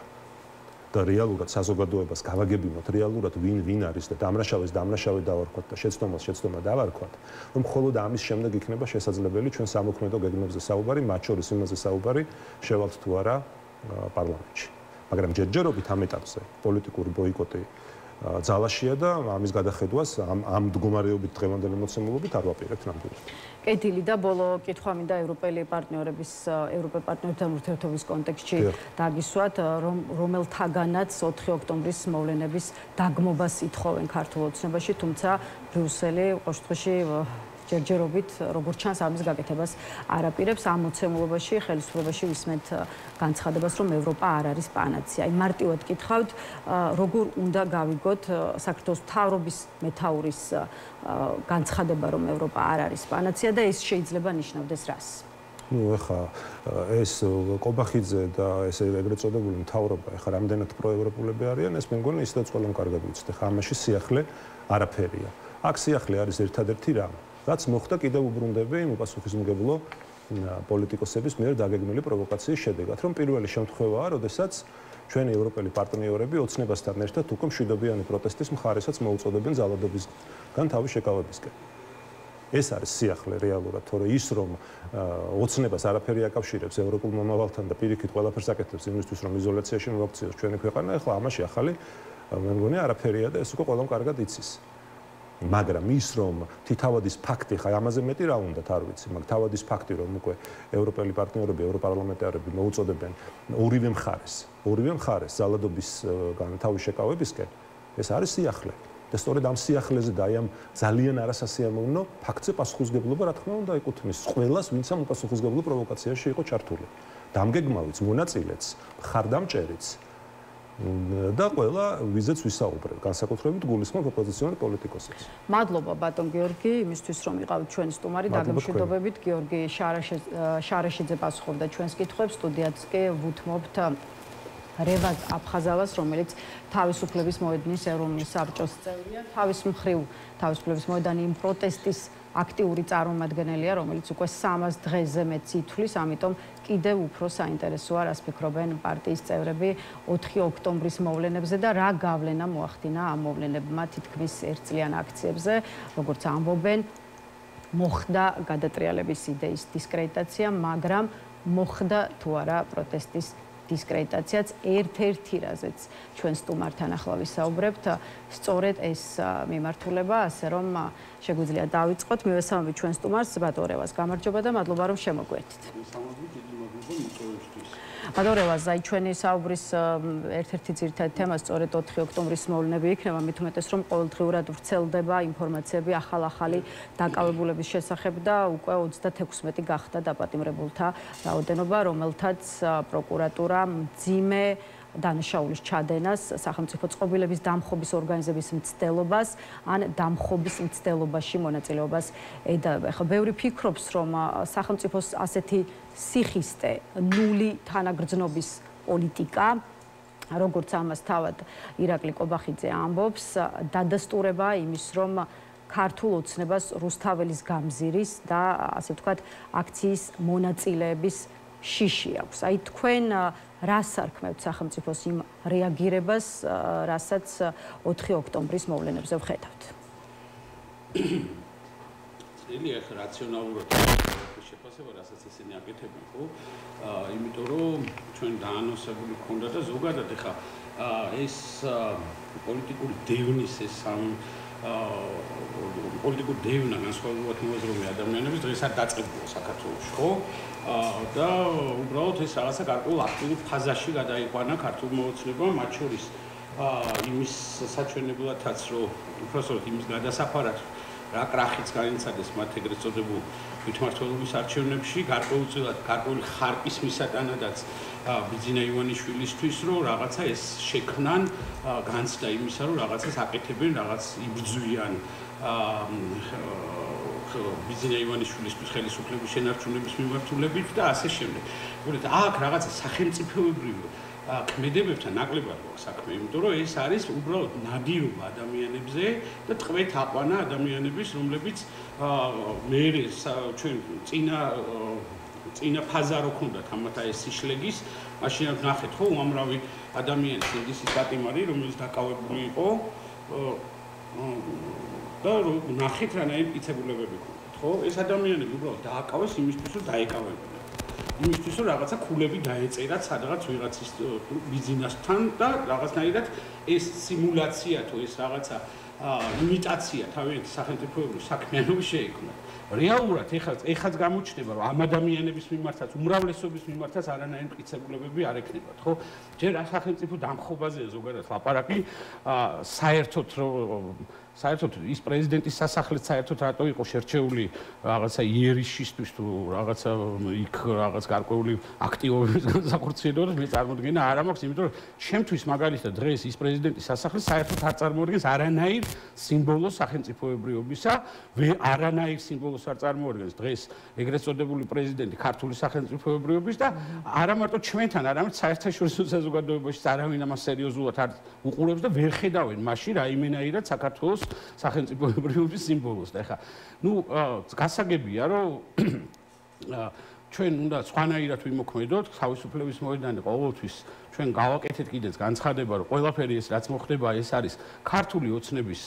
და რეალურად საზოგადოებას გავაგებინოთ რეალურად ვინ არის და დამნაშავეს დავარქვათ და შეცდომა დავარქვათ, რომ მხოლოდ ამის შემდეგ იქნება შესაძლებელი ჩვენ სამოქმედო გეგმებზე საუბარი, მათ შორის იმაზე საუბარი შევალთ თუ არა პარლამენტში. მაგრამ ჯერჯერობით ამ ეტაპზე პოლიტიკური ბოიკოტი ძალაშია და ამის გადახედვას ამ მდგომარეობით დღევანდელი მოცემულობით არ ვაპირებთ ნამდვილად. კეთილი და ბოლო კითხვა მინდა ევროპელი პარტნიორებთან ურთიერთობის კონტექსტში დაგისვათ, რომელთაგანაც 4 ოქტომბრის მოვლენების დაგმობას ითხოვენ ქართულ ოცნებაში, თუმცა ბრიუსელი ყოველ შემთხვევაში ჯერჯერობით როგორც ჩანს ამის გაკეთებას არ აპირებს. ამ მოცემულობაში ხელისუფლებაში ვისმენთ განცხადებას, რომ ევროპა არ არის პანაცეა. აი მარტივად კითხავთ, როგორ უნდა გავიგოთ საქართველოს მთავრობის მეთაურის განცხადება, რომ ევროპა არ არის პანაცეა და ეს შეიძლება ნიშნავდეს რას? ეხა ეს კობახიძე და ეს ეგრეთ წოდებული მთავრობა ეხა რამდენად პროევროპულები არიან, ეს მე მგონი ისედაც ყველამ კარგად ვიცით. ეხა ამაში სიახლე არაფერია. აქ სიახლე არის ერთადერთი რამ, რაც მოხდა კიდევ უბრუნდები იმ უპასუხისმგებლო პოლიტიკოსების მიერ დაგეგმილი პროვოკაციის შედეგად, რომ პირველი შემთხვევაა, როდესაც ჩვენი ევროპელი პარტნიორები ოცნებასთან ერთად უკვე მშვიდობიანი პროტესტის მხარესაც მოუწოდებენ ძალადობისგან თავის შეკავებისკენ. ეს არის სიახლე რეალურად, თორე ის რომ ოცნებას არაფერი აკავშირებს ევროპულ მომავალთან და პირიქით ყველაფერს აკეთებს იმისთვის, რომ იზოლაციაში მოვაქციოს ჩვენი ქვეყანა, ახლა ამაში ახალი მე მგონი არაფერია და ეს უკვე ყველამ კარგად იცის. მაგრამ ის რომ თითავადის ფაქტი, ხა ამაზე მეტი რა უნდათ არ ვიცი, მაგრამ თავადის ფაქტი რომ უკვე ევროპელი პარტნიორები, ევროპარლამენტარები მოუწოდებენ ორივე მხარეს ძალადობისგან თავის შეკავებისკენ, ეს არის სიახლე. და სწორედ ამ სიახლეზე და აი ამ ძალიან არასასიამოვნო ფაქტზე პასუხისმგებლობა რა თქმა უნდა ეკუთვნის ყველას, ვინც ამ უპასუხისმგებლო პროვოკაციაში იყო ჩართული. დამგეგმავიც, მონაწილეც, მხარდამჭერიც და ყველა ვიზეც ვისაუბრებ, განსაკუთრებით გულისხმობ ოპოზიციონერ პოლიტიკოსებს. მადლობა ბატონ გიორგი, იმისთვის რომ იყავით ჩვენი სტუმარი, დაგემშვიდობებით. გიორგი შარაშიძე პასუხობდა ჩვენს კითხვებს, სტუდიაც კი ვუთმობთ რევაზ აფხაზავას, რომელიც თავისუფლების მოედნის ეროვნული საბჭოს წევრია. თავის მხრივ თავისუფლების მოედანი იმ პროტესტის აქტიური წარმომადგენელია, რომელიც უკვე 300 დღეზე მეტს ითვლის, ამიტომ კიდევ უფრო საინტერესოა, რას ფიქრობენ პარტიის წევრები 4 ოქტომბრის მოვლენებზე და რა გავლენა მოახდინა ამ მოვლენებმა თითქმის ერთწლიან აქციებზე, როგორც ამბობენ, მოხდა გადატრიალების იდეის დისკრედიტაცია, მაგრამ მოხდა თუ არა პროტესტის დისკრედიტაციაც ერთ-ერთი რაზეც ჩვენ სტუმართან ახლა ვისაუბრებთ, სწორედ ეს მიმართულება, ასე რომ შეგვიძლია დავიწყოთ. მივესალმებით ჩვენ სტუმარს, ბატონ რევაზ, გამარჯობა და მადლობა რომ შემოგვერთით. ბატონ რევაზ, აი ჩვენი საუბრის ერთ-ერთი ძირითადი თემა სწორედ 4 ოქტომბრის მოვლენები იქნება, მით უმეტეს რომ ყოველდღიურად ვრცელდება ინფორმაციები ახალ-ახალი დაკავებულების შესახებ და უკვე 36 გახდა დაპატიმრებულთა რაოდენობა, რომელთაც პროკურატურა მძიმე დანაშაულის ჩადენას, სახელმწიფო წყობილების დამხობის ორგანიზების მცდელობას ან დამხობის მცდელობაში მონაწილეობას ედავება. ახლა ბევრი ფიქრობს, რომ სახელმწიფოს ასეთი სიხისტე, ნული თანაგრძნობის პოლიტიკა, როგორც ამას თავად ირაკლი კობახიძე ამბობს, დადასტურება იმის, რომ ქართულ ოცნებას რუსთაველის გამზირის და ასე ვთქვათ, აქციის მონაწილეების შიში აქვს. აი თქვენ რას არქმევთ სახელმწიფოს იმ რეაგირებას, რასაც 4 ოქტომბრის მოვლენებზე ვხედავთ? ძლიერ რაციონალურად შეფასება, რასაც ისინი აკეთებენ, ხო? იმიტომ რომ ჩვენ დაანონსებული ქონდა და ზოგადად ეხა ეს პოლიტიკური დევნის ეს პოლიტიკური დევნა განსხვავებულად მოაზროვნე ადამიანების დღეს არ დაწყებულა საქართველოში, ხო? და უბრალოდ ეს რაღაცა გარკვეულ აქტიურ ფაზაში გადაიყვანა ქართულ მოოცნებამ, მათ შორის იმის საჩვენებლადაც, რომ უბრალოდ იმის გადასაფარად რა კრახიც განიცადეს მათ ეგრეთ წოდებულ თვითმმართველობის არჩევნებში, გარკვეულწილად გარკვეული ხარკის მისატანადაც ბიძინა ივანიშვილისთვის, რომ რაღაცა ეს შექმნან განცდა იმისა, რომ რაღაცას აკეთებენ, რაღაც იბრძვიან ბიძინა ივანიშვილისთვის ხელისუფლების შენარჩუნების მიმართულებით და ასე შემდეგ. გულით აქ რაღაცა სახელმწიფოებრივი ქმედებებთან ნაკლებად გვაქვს საქმე, იმიტომ რომ ეს არის უბრალოდ ნადირობა ადამიანებზე და ტყვეთ აყვანა ადამიანების, რომლებიც მე ჩვენ წინა ფაზა რო ქონდათ ამათ ეს სიშლეგის, მაშინ ნახეთ ხო უამრავი ადამიანის ინდისის პატიმარი, რომელიც დაკავებული იყო და ნახეთ რანაირ მტკიცებულებები ქონდათ, ხო? ეს ადამიანები უბრალოდ დააკავეს იმისთვის, რომ დაეკავებინა. იმისთვის, რომ რაღაცა ქულები დაეწერათ სადღაც ვიღაცის ბიზნესთან და რაღაცნაირად ეს სიმულაცია თუ ეს რაღაცა იმიტაცია თავიანთი სახელმწიფოებრივი საქმიანობის შეიქმნა. რეალურად ეხაც გამოჩნდება, რომ ამ ადამიანების მიმართაც, უმრავლესობის მიმართაც არანაირი მტკიცებულებები არ ექნებათ, ხო? ჯერ სახელმწიფო დამხობაზეა ზოგადად ლაპარაკი, საერთოდ საერთოდ ის პრეზიდენტის სასახლეც საერთოდ რატო იყო შერჩეული რაღაცა იერიშისთვის თუ რაღაცა იქ რაღაც გარკვეული აქტივობების განსახორციელებლად მე წარმოგიდგენა არ მაქვს, იმიტომ რომ ჩემთვის მაგალითად დღეს ის პრეზიდენტის სასახლე საერთოდ არ წარმოადგენს არანაირ სიმბოლოს სახელმწიფოებრიობისა, არანაირ სიმბოლოს არ წარმოადგენს დღეს ეგრეთ წოდებული პრეზიდენტი ქართული სახელმწიფოებრიობის და არა მარტო ჩვენთან, არამედ საერთაშორისო საზოგადოებაში არავინ ამას სერიოზულად არ უყურებს და ვერ ხედავენ მაშინ რაიმენაირად საქართველოს სახელმწიფოებრიობის სიმბოლოს და ეხლა გასაგებია რომ ჩვენ უნდა სხვანაირად ვიმოქმედოთ თავისუფლების მოედანი ყოველთვის ჩვენ გავაკეთეთ კიდეც განცხადება რომ ყველაფერი ეს რაც მოხდება ეს არის ქართული ოცნების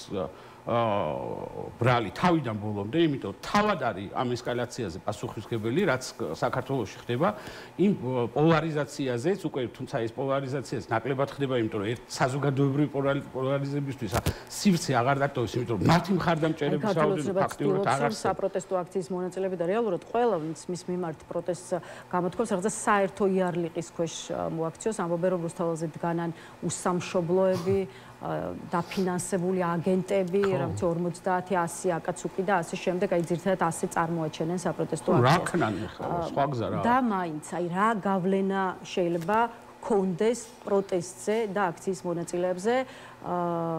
ბრალი თავიდან ბოლომდე, იმიტომ თავად არის ამ ესკალაციაზე პასუხისმგებელი, რაც საქართველოში ხდება, იმ პოლარიზაციაზეც უკვე თუმცა ეს პოლარიზაციაც ნაკლებად ხდება, იმიტომ რომ ერთ საზოგადოებრივი პოლარიზებისთვის სივრცე აღარ დატოვეს, იმიტომ რომ მათი მხარდამჭერების რაოდენობა ფაქტიურად აღარ არის. საპროტესტო აქციის მონაწილეები და რეალურად ყველა ვინც მის მიმართ პროტესტს გამოთქვამს, რაღაცა საერთო იარლიყის ქვეშ მოაქციოს, ამბობენ რომ რუსთაველზე დგანან უსამშობლოები დაფინანსებული აგენტები, რაღაც 50-100 აკაცუკი და ასე შემდეგ, აი ძირითადად ასე წარმოაჩენენ საპროტესტო აქციას. რა ქნან ახლა, სხვა გზა რა. და მაინც, აი რა გავლენა შეიძლება კონდეს პროტესტზე და აქციის მონაწილეებზე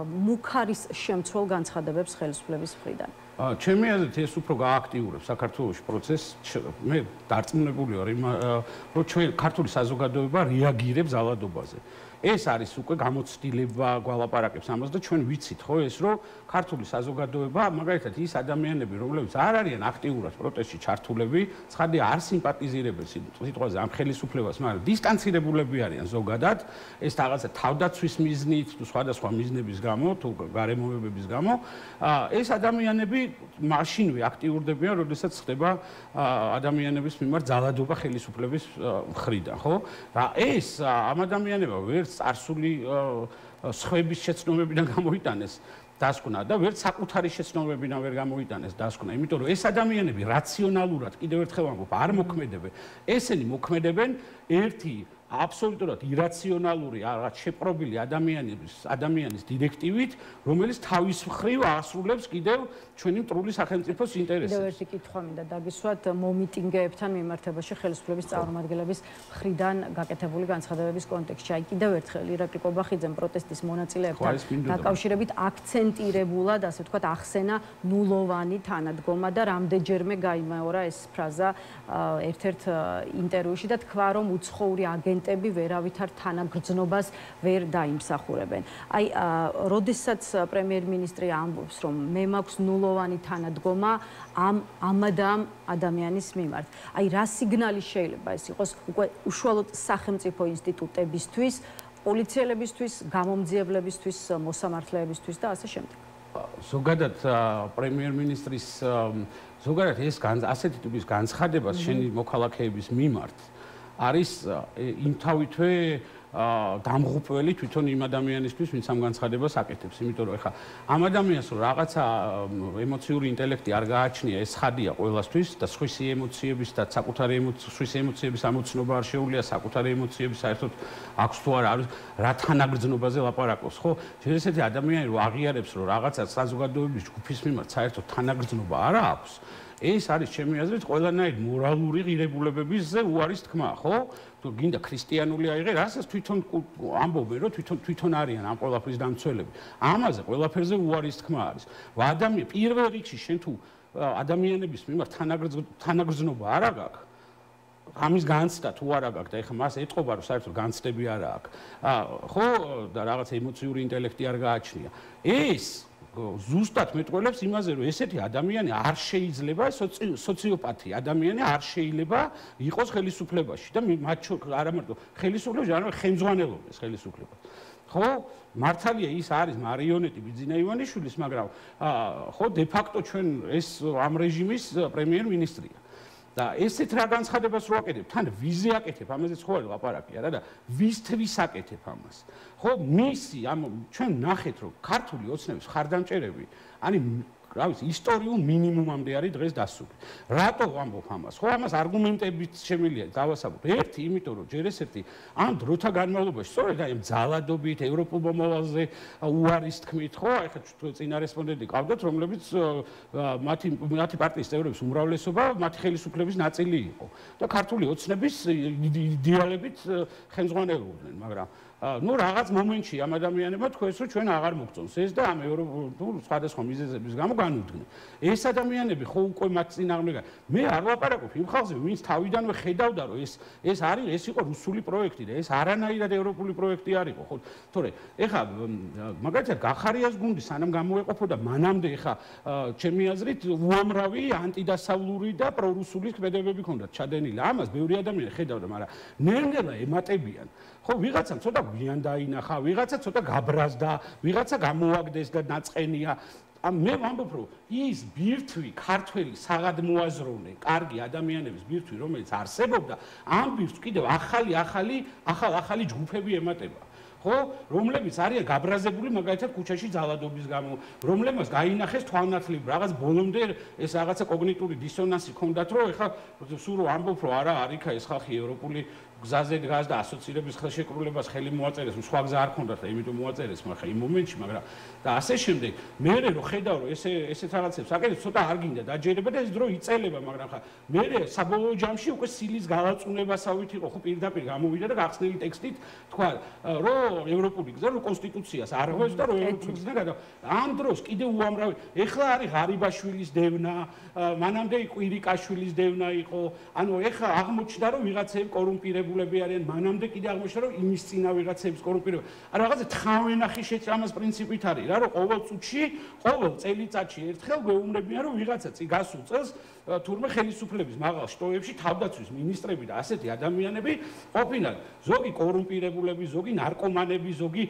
მუქარის შემცველ განცხადებებს ხელისუფლების მხრიდან. ჩემი აზრით ეს უფრო გააქტიურებს საქართველოს პროცესს. მე დარწმუნებული ვარ, რომ ჩვენ ქართული საზოგადოება რეაგირებს ძალადობაზე. ეს არის უკვე გამოცდილება გვალაპარაკებს ამას და ჩვენ ვიცით ხო ეს რომ ქართული საზოგადოება მაგალითად ის ადამიანები რომლებიც არ არიან აქტიურად პროტესტში ჩართულები, ცხადია არ სიმპათიზირებენ სიტყვაზე ამ ხელისუფლებას, მაგრამ დისტანცირებულები არიან ზოგადად, ეს რაღაცა თავდაცვის მიზნით თუ სხვადასხვა მიზნების გამო, თუ გარემოებების გამო, ეს ადამიანები მაშინვე აქტიურდებიან, როდესაც ხდება ადამიანების მიმართ ძალადობა ხელისუფლების მხრიდან, ხო? და ეს ამ ადამიანებმა ვერ წარსული სხვების შეცნობებიდან გამოიტანეს დასკვნა და ვერც საკუთარი შეცნობებიდან ვერ გამოიტანეს დასკვნა, იმიტომ რომ ეს ადამიანები რაციონალურად კიდევ ერთხელ ვამბობ, არ მოქმედებენ. ესენი მოქმედებენ ერთი აბსოლუტურად ირაციონალური, რაღაც შეპრობილი ადამიანის დირექტივით, რომელიც თავის მხრივ ასრულებს კიდევ ჩვენი მტრული სახელმწიფოს ინტერესებს. კიდევ ერთი კითხვა მინდა დაგისვათ მომიტინგეებთან მიმართებაში ხელისუფლების წარმომადგენლების მხრიდან გაკეთებული განცხადებების კონტექსტში. აი კიდევ ერთხელ ირაკლი კობახიძემ პროტესტის მონაწილეებთან დაკავშირებით აქცენტირებულად, ასე ვთქვათ, ახსენა ნულოვანი თანადგომა და რამდენჯერმე გაიმეორა ეს ფრაზა ერთ-ერთ ინტერვიუში და თქვა, რომ უცხოური აგენტები ვერავითარ თანაგრძნობას ვერ დაიმსახურებენ. აი, როდესაც პრემიერ-მინისტრი ამბობს, რომ მე მაქვს ნულოვანი თანადგომა ამ ადამიანის მიმართ. აი, რა სიგნალი შეიძლება ეს იყოს უკვე უშუალოდ სახელმწიფო ინსტიტუტებისთვის, პოლიციელებისთვის, გამომძიებლებისთვის, მოსამართლეებისთვის და ასე შემდეგ. ზოგადად პრემიერ-მინისტრის ზოგადად ეს ასეთი ტიპის განცხადებას შენი მოქალაქეების მიმართ არის იმთავითვე დამღუპველი თვითონ იმ ადამიანისთვის, ვინც ამ განცხადებას აკეთებს, იმიტომ რომ ეხლა ამ ადამიანს რაღაცა ემოციური ინტელექტი არ გააჩნია, ეს ხადია ყველასთვის და სხვისი ემოციების და საკუთარი ემოციების ამოცნობა არ შეუძლია, საკუთარი ემოციების საერთოდ აქვს თუ არა, რა თანაგრძნობაზე ლაპარაკობს, ხო? ესეთი ადამიანი რო აღიარებს, რომ რაღაცა საზოგადოების ჯგუფის მიმართ საერთოდ თანაგრძნობა არ აქვს, ეს არის ჩემი აზრით ყველანაირ მორალური ღირებულებებზე უარის თქმა, ხო? თუ გინდა ქრისტიანული აიღე, რასაც თვითონ ამბობენ, რომ თვითონ არიან ამ ყველაფრის დამცველები. ამაზე ყველაფერზე უარის თქმა არის. პირველ რიგში შენ თუ ადამიანების მიმართ თანაგრძნობა არ აქვს, ამის განცდა თუ არ აქვს და ეხლა მას ეტყობა, რომ საერთოდ განცდები არ აქვს. ხო, და რაღაც ემოციური ინტელექტი არ გააჩნია. ეს ზუსტად მეტყველებს იმაზე, რომ ესეთი ადამიანი არ შეიძლება, სოციოპათი ადამიანი არ შეიძლება იყოს ხელისუფლებაში და არა მარტო ხელისუფლებაში, არამედ ხელმძღვანელობის ხელისუფლებაში. ხო, მართალია ის არის მარიონეტი ბიძინა ივანიშვილის, მაგრამ ხო, დე-ფაქტო ჩვენ ეს ამ რეჟიმის პრემიერ-მინისტრია. და ესეთ რა განცხადებას რო აკეთებ, თან ვიზე აკეთებ, ამაზეც ხო არის ლაპარაკი არა და ვისთვის აკეთებ ამას. ხო, მისი ამ ჩვენ ნახეთ რომ ქართული ოცნების ხარდამჭერები, რა ვიცი, ისტორიულ მინიმუმამდე არის დღეს დასული. რატო ვამბობ ამას? ხო, ამას არგუმენტებით შემიძლია დავასაბუთო. ერთი, იმიტომ რომ ჯერ ესეთი ამ დროთა განმავლობაში, სწორედ აი ამ ძალადობით, ევროპულ მომავალზე უარის თქმით, ხო, აი ხა წინა რესპონდენტი ყავდათ, რომლებიც მათი პარტიის წევრების უმრავლესობა მათი ხელისუფლების ნაწილი იყო და ქართული ოცნების იდეალებით ხელმძღვანელობდნენ, მაგრამ ну რაღაც მომენტში ამ ადამიანებმა თქვენს რომ ჩვენ აღარ მოგწონს ეს და ამ ევროპულ სხვადასხვა მიზეზების გამო განუდგნენ. ეს ადამიანები ხო უკვე მათ წინააღმდეგ მე არ ვაპარაკობ იმ ხალხზე ვინც თავიდანვე ხედავდა რომ ეს იყო რუსული პროექტი და ეს არანაირად ევროპული პროექტი არ იყო ხო თორე ეხა მაგალითად გახარიას გუნდი სანამ გამოეყოფოდა მანამდე ეხა ჩემი აზრით უამრავი ანტიდასავლური და პრორუსული ქმედებები ჰქონდათ ჩადენილი ამას ბევრი ადამიანი ხედავდა მაგრამ ნელ-ნელა ემატებიან ხო ვიღაცამ ცოტა გვიან დაინახა ვიღაცა ცოტა გაბრაზდა ვიღაცა გამოაგდეს და ნაწყენია მე ვამბობ რომ ის ბირთვი ქართველი საღადმოაზროვნე კარგი ადამიანების ბირთვი რომელიც არსებობდა ამ ბირთვს კიდევ ახალი ჯგუფები ემატება ხო რომლებიც არიან გაბრაზებული მაგალითად ქუჩაში ძალადობის გამო რომლებმაც გაინახეს თვალნათლივ რაღაც ბოლომდე ეს რაღაცა კოგნიტური დისონანსი ჰქონდათ რომ ეხლა სულ რომ ამბობ რომ არა არიქა ეს ხალხი ევროპული გზაზე დგას და ასოცირების ხელშეკრულებას ხელი მოაწერეს, სხვა გზა არ ქონდათ და იმიტომ მოაწერეს, მაგრამ იმ მომენტში, მაგრამ და ასე შემდეგ, მე რო ხედავ რომ ესეთ რაღაცებს აკეთებს, ცოტა არ გინდა დაჯერება და ეს დრო იწელება, მაგრამ ხა მე საბოლოო ჯამში უკვე სილის გალაწუნებასავით იყო, ხო პირდაპირ გამოვიდა და გახსნილი ტექსტით თქვა, რომ ევროპული გზა, რომ კონსტიტუციას არ ღვევს და რომ ევროპული გზა გადა. ამ დროს კიდე უამრავი, ეხლა არის ღარიბაშვილის დევნა, მანამდე კვირიკაშვილის დევნა იყო, ანუ ეხლა აღმოჩნდა რომ ვიღაცები კორუმპირებული არიან მანამდე კიდე აღმოჩნდა რომ იმის წინა ვიღაცების კორუმპირება არა რაღაცა თხავენახი შეჭამას პრინციპით არის რა რომ ყოველ წუთში ყოველ წელიწადში ერთხელ გვეუბნებიან რომ ვიღაცა გასულ წელს თურმე ხელისუფლების მაღალ შტოებში თავდაცვის მინისტრები და ასეთი ადამიანები ყოფილან ზოგი კორუმპირებულები ზოგი ნარკომანები ზოგი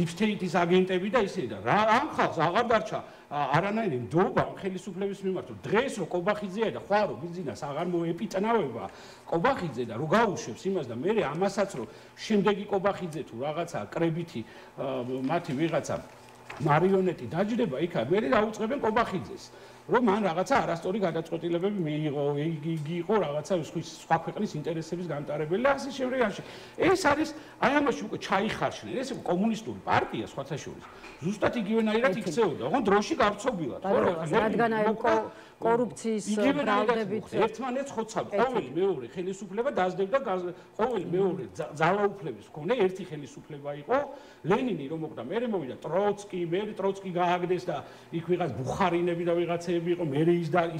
დიპსტეიტის აგენტები და ისე და რა ამ ხალხს აღარ დარჩა არანაირი ნდობა ხელისუფლების მიმართ დღეს რო კობახიძეა და ხვალ რო ბიზნეს აღარ მოეპიტნავება კობახიძე და რო გაუშვებს იმას და მე ამასაც რო შემდეგი კობახიძე თუ რაღაცა კრებითი მათი ვიღაცა მარიონეტი დაჯდება იქა მე დაუწყებენ კობახიძეს რომ მან რაღაცა არასწორი გადაწყვეტილებები მიიღო იგი იყო რაღაცა სხვა ქვეყნის ინტერესების გამტარებელი და ასე შემდეგ ეს არის აი ამაში უკვე ჩაიხარშნენ ეს იყო კომუნისტური პარტია სხვათა შორის ზუსტად იგივენაირად იქცეოდა ხო დროში გავრცობილად რადგან აი კორუფციის ბრალდებით ერთმანეთს ხოცავ ყოველი მეორე ხელისუფლება დაძდებდა ყოველი მეორე ძალაუფლების მქონე ერთი ხელისუფლება იყო ლენინი რომ მოკდა მე მოვიდა ტროცკი გააგდეს და იქ ვიღაც ბუხარინები და ვიღაცები იყო მე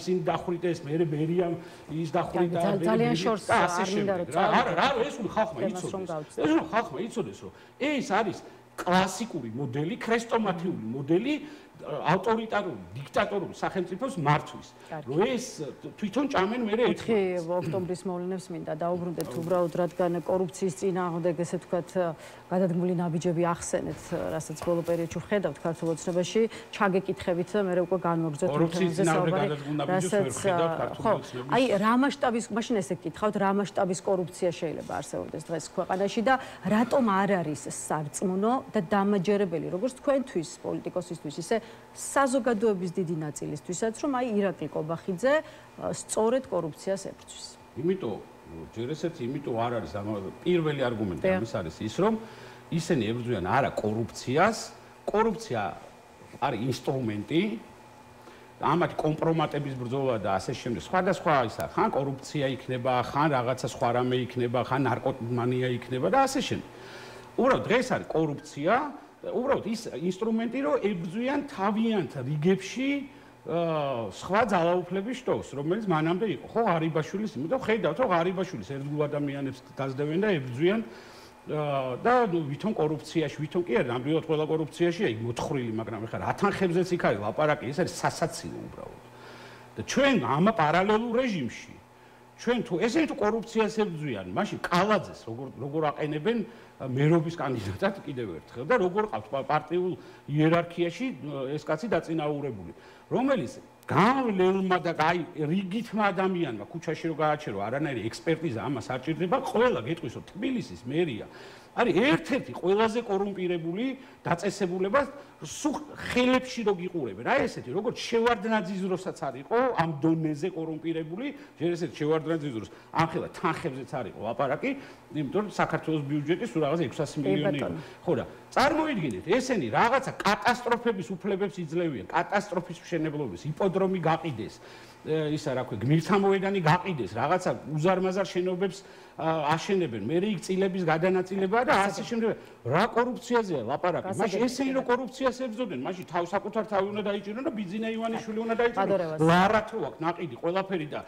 ისინი დახვრიტეს მე ბერიამ ის დახვრიტა ძალიან შორს არ მინდა რომ არა ეს ხალხმა იცოდეს რომ ეს არის კლასიკური მოდელი ქრესტომათიული მოდელი ავტორიტარული დიქტატორული სახელმწიფოს მართვის რომ ეს თვითონ ჭამენ მე 4 ოქტომბრის მოვლენებს მინდა დაუბრუნდეთ უბრალოდ რადგან კორუფციის წინააღმდეგ ესე ვთქვათ გადადგმული ნაბიჯები ახსენეთ რასაც ბოლო პერიოდში ვხედავთ ქართულ ოცნებაში ჩაგეკითხებით და მე უკვე განვაგრძოთ კორუფციის წინააღმდეგ გადადგმული ნაბიჯებს ვერ ვხედავთ ქართულ ოცნებაში აი რა მასშტაბის მაშინ ესე გითხავთ რა მასშტაბის კორუფცია შეიძლება არსებობდეს დღეს ქვეყანაში და რატომ არ არის სარწმუნო და დამაჯერებელი როგორც თქვენთვის პოლიტიკოსისთვის ისე საზოგადოების დიდი ნაწილისთვისაც რომ აი ირაკლი კობახიძე სწორედ კორუფციას ებრძვის. იმიტომ ჯერ ესეთი იმიტომ არ არის პირველი არგუმენტი ამის არის ის რომ ისინი ებრძვიან არა კორუფციას, კორუფცია არის ინსტრუმენტი ამათი კომპრომატების ბრძოლა და ასე შემდეგ სხვადასხვა ისა ხან კორუფცია იქნება, ხან რაღაცა სხვა რამე იქნება, ხან ნარკომანია იქნება და ასე შემდეგ. უბრალოდ დღეს არის კორუფცია უბრალოდ ის ინსტრუმენტი რომ ებრძვიან თავიანთ რიგებში სხვა ძალაუფლების შტოს რომელიც მანამდე იყო ხო ღარიბაშვილის იმიტომ ხედავთ რომ ღარიბაშვილის ერთგულ ადამიანებს დაძდებენ და ებრძვიან და ვითომ კორუფციაში ვითომ კი არა ნამდვილად ყველა კორუფციაში აი მოთხრილი მაგრამ ეხლა რა თანხებზეც იქ არის ლაპარაკი ეს არის სასაცილო უბრალოდ და ჩვენ ამ პარალელურ რეჟიმში ჩვენ თუ ესენი თუ კორუფციას ებრძვიან მაშინ კალაძეს როგორ აყენებენ მერობის კანდიდატად კიდევ ერთხელ და როგორ ყავთ პარტიულ იერარქიაში ეს კაცი დაწინაურებული რომელიც გავლელმა და აი რიგითმა ადამიანმა ქუჩაში რო გააჩერო არანაირი ექსპერტიზა ამას არ ჭირდება ყველა გეტყვის რომ თბილისის მერია არის ერთ-ერთი ყველაზე კორუმპირებული დაწესებულება ხელებში რო გიყურებენ. აი ესეთი, როგორც შევარდნაძის დროსაც არისო ამ დონეზე კორუმპირებული, ჯერ ესეთი შევარდნაძის დროს ამხელა თანხებზეც არისო ლაპარაკი, იმიტომ რომ საქართველოს ბიუჯეტი სულ რაღაც 600 მილიონი იყო. ხო და წარმოიდგინეთ, ესენი რაღაცა კატასტროფების უფლებებს იძლევიან, კატასტროფის მშენებლობის, იპოდრომი გაყიდეს. ისა რა ქვია, გმირთამოედანი გაყიდეს, რაღაცა უზარმაზარ შენობებს აშენებენ, მე იქ წილების გადანაწილებაა და ასე შემდეგ. რა კორუფციაზეა ლაპარაკი? მაშინ ესენი რო კორუფციას ებრძოდნენ, მაშინ საკუთარ თავი უნდა დაიჭირონ და ბიძინა ივანიშვილი უნდა დაიჭირონ. ლარათ რო აქვს ნაყიდი ყველაფერი და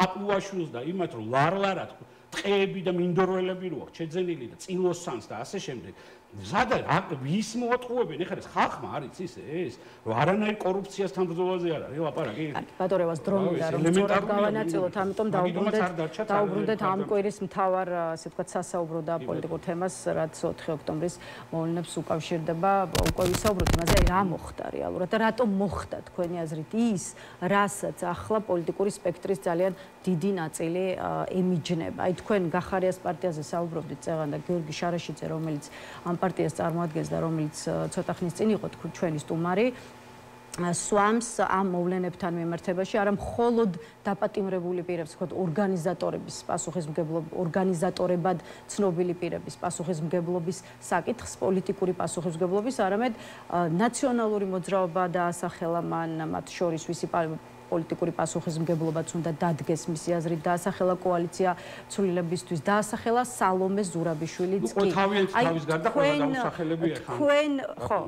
პაპუაშვილს და იმათ რო ლარლარად ტყეები და მინდორველები რო აქვს შეძენილი და წილოსანს და ასე შემდეგ. ზადა ვის მოატყუებენ? ეხლა ეს ხალხმა არის ისე ეს, რომ არანაირ კორუფციასთან ბრძოლაზე არ არის ლაპარაკი. ბატონევას დროინდა რომ სწორად გავანაწილოთ, ამიტომ დაუბრუნდეთ ამ კვირის მთავარ, ასე ვთქვათ, სასაუბრო და პოლიტიკურ თემას, რაც 4 ოქტომბრის მოვლენებს უკავშირდება. უკვე ვისაუბროთ იმაზე, რა მოხდა რეალურად და რატომ მოხდა თქვენი აზრით ის, რასაც ახლა პოლიტიკური სპექტრის ძალიან დიდი ნაწილი ემიჯნება. აი თქვენ გახარიას პარტიაზე საუბრობდით წეღან და გიორგი შარაშიძე, რომელიც ამ პარტიას წარმოადგენს და რომელიც ცოტა ხნის წინ იყო ჩვენი სტუმარი, სვამს ამ მოვლენებთან მიმართებაში არა მხოლოდ დაპატიმრებული პირებს, ვთქვათ, ორგანიზატორების პასუხისმგებლობა, ორგანიზატორებად ცნობილი პირების პასუხისმგებლობის საკითხს, პოლიტიკური პასუხისმგებლობის, არამედ ნაციონალური მოძრაობა დაასახელა მან, მათ შორის ვისი პოლიტიკური პასუხისმგებლობაც უნდა დადგეს მისი აზრით, დაასახელა კოალიცია ცვლილებისთვის, დაასახელა სალომე ზურაბიშვილიც კი. თქვენ ხო,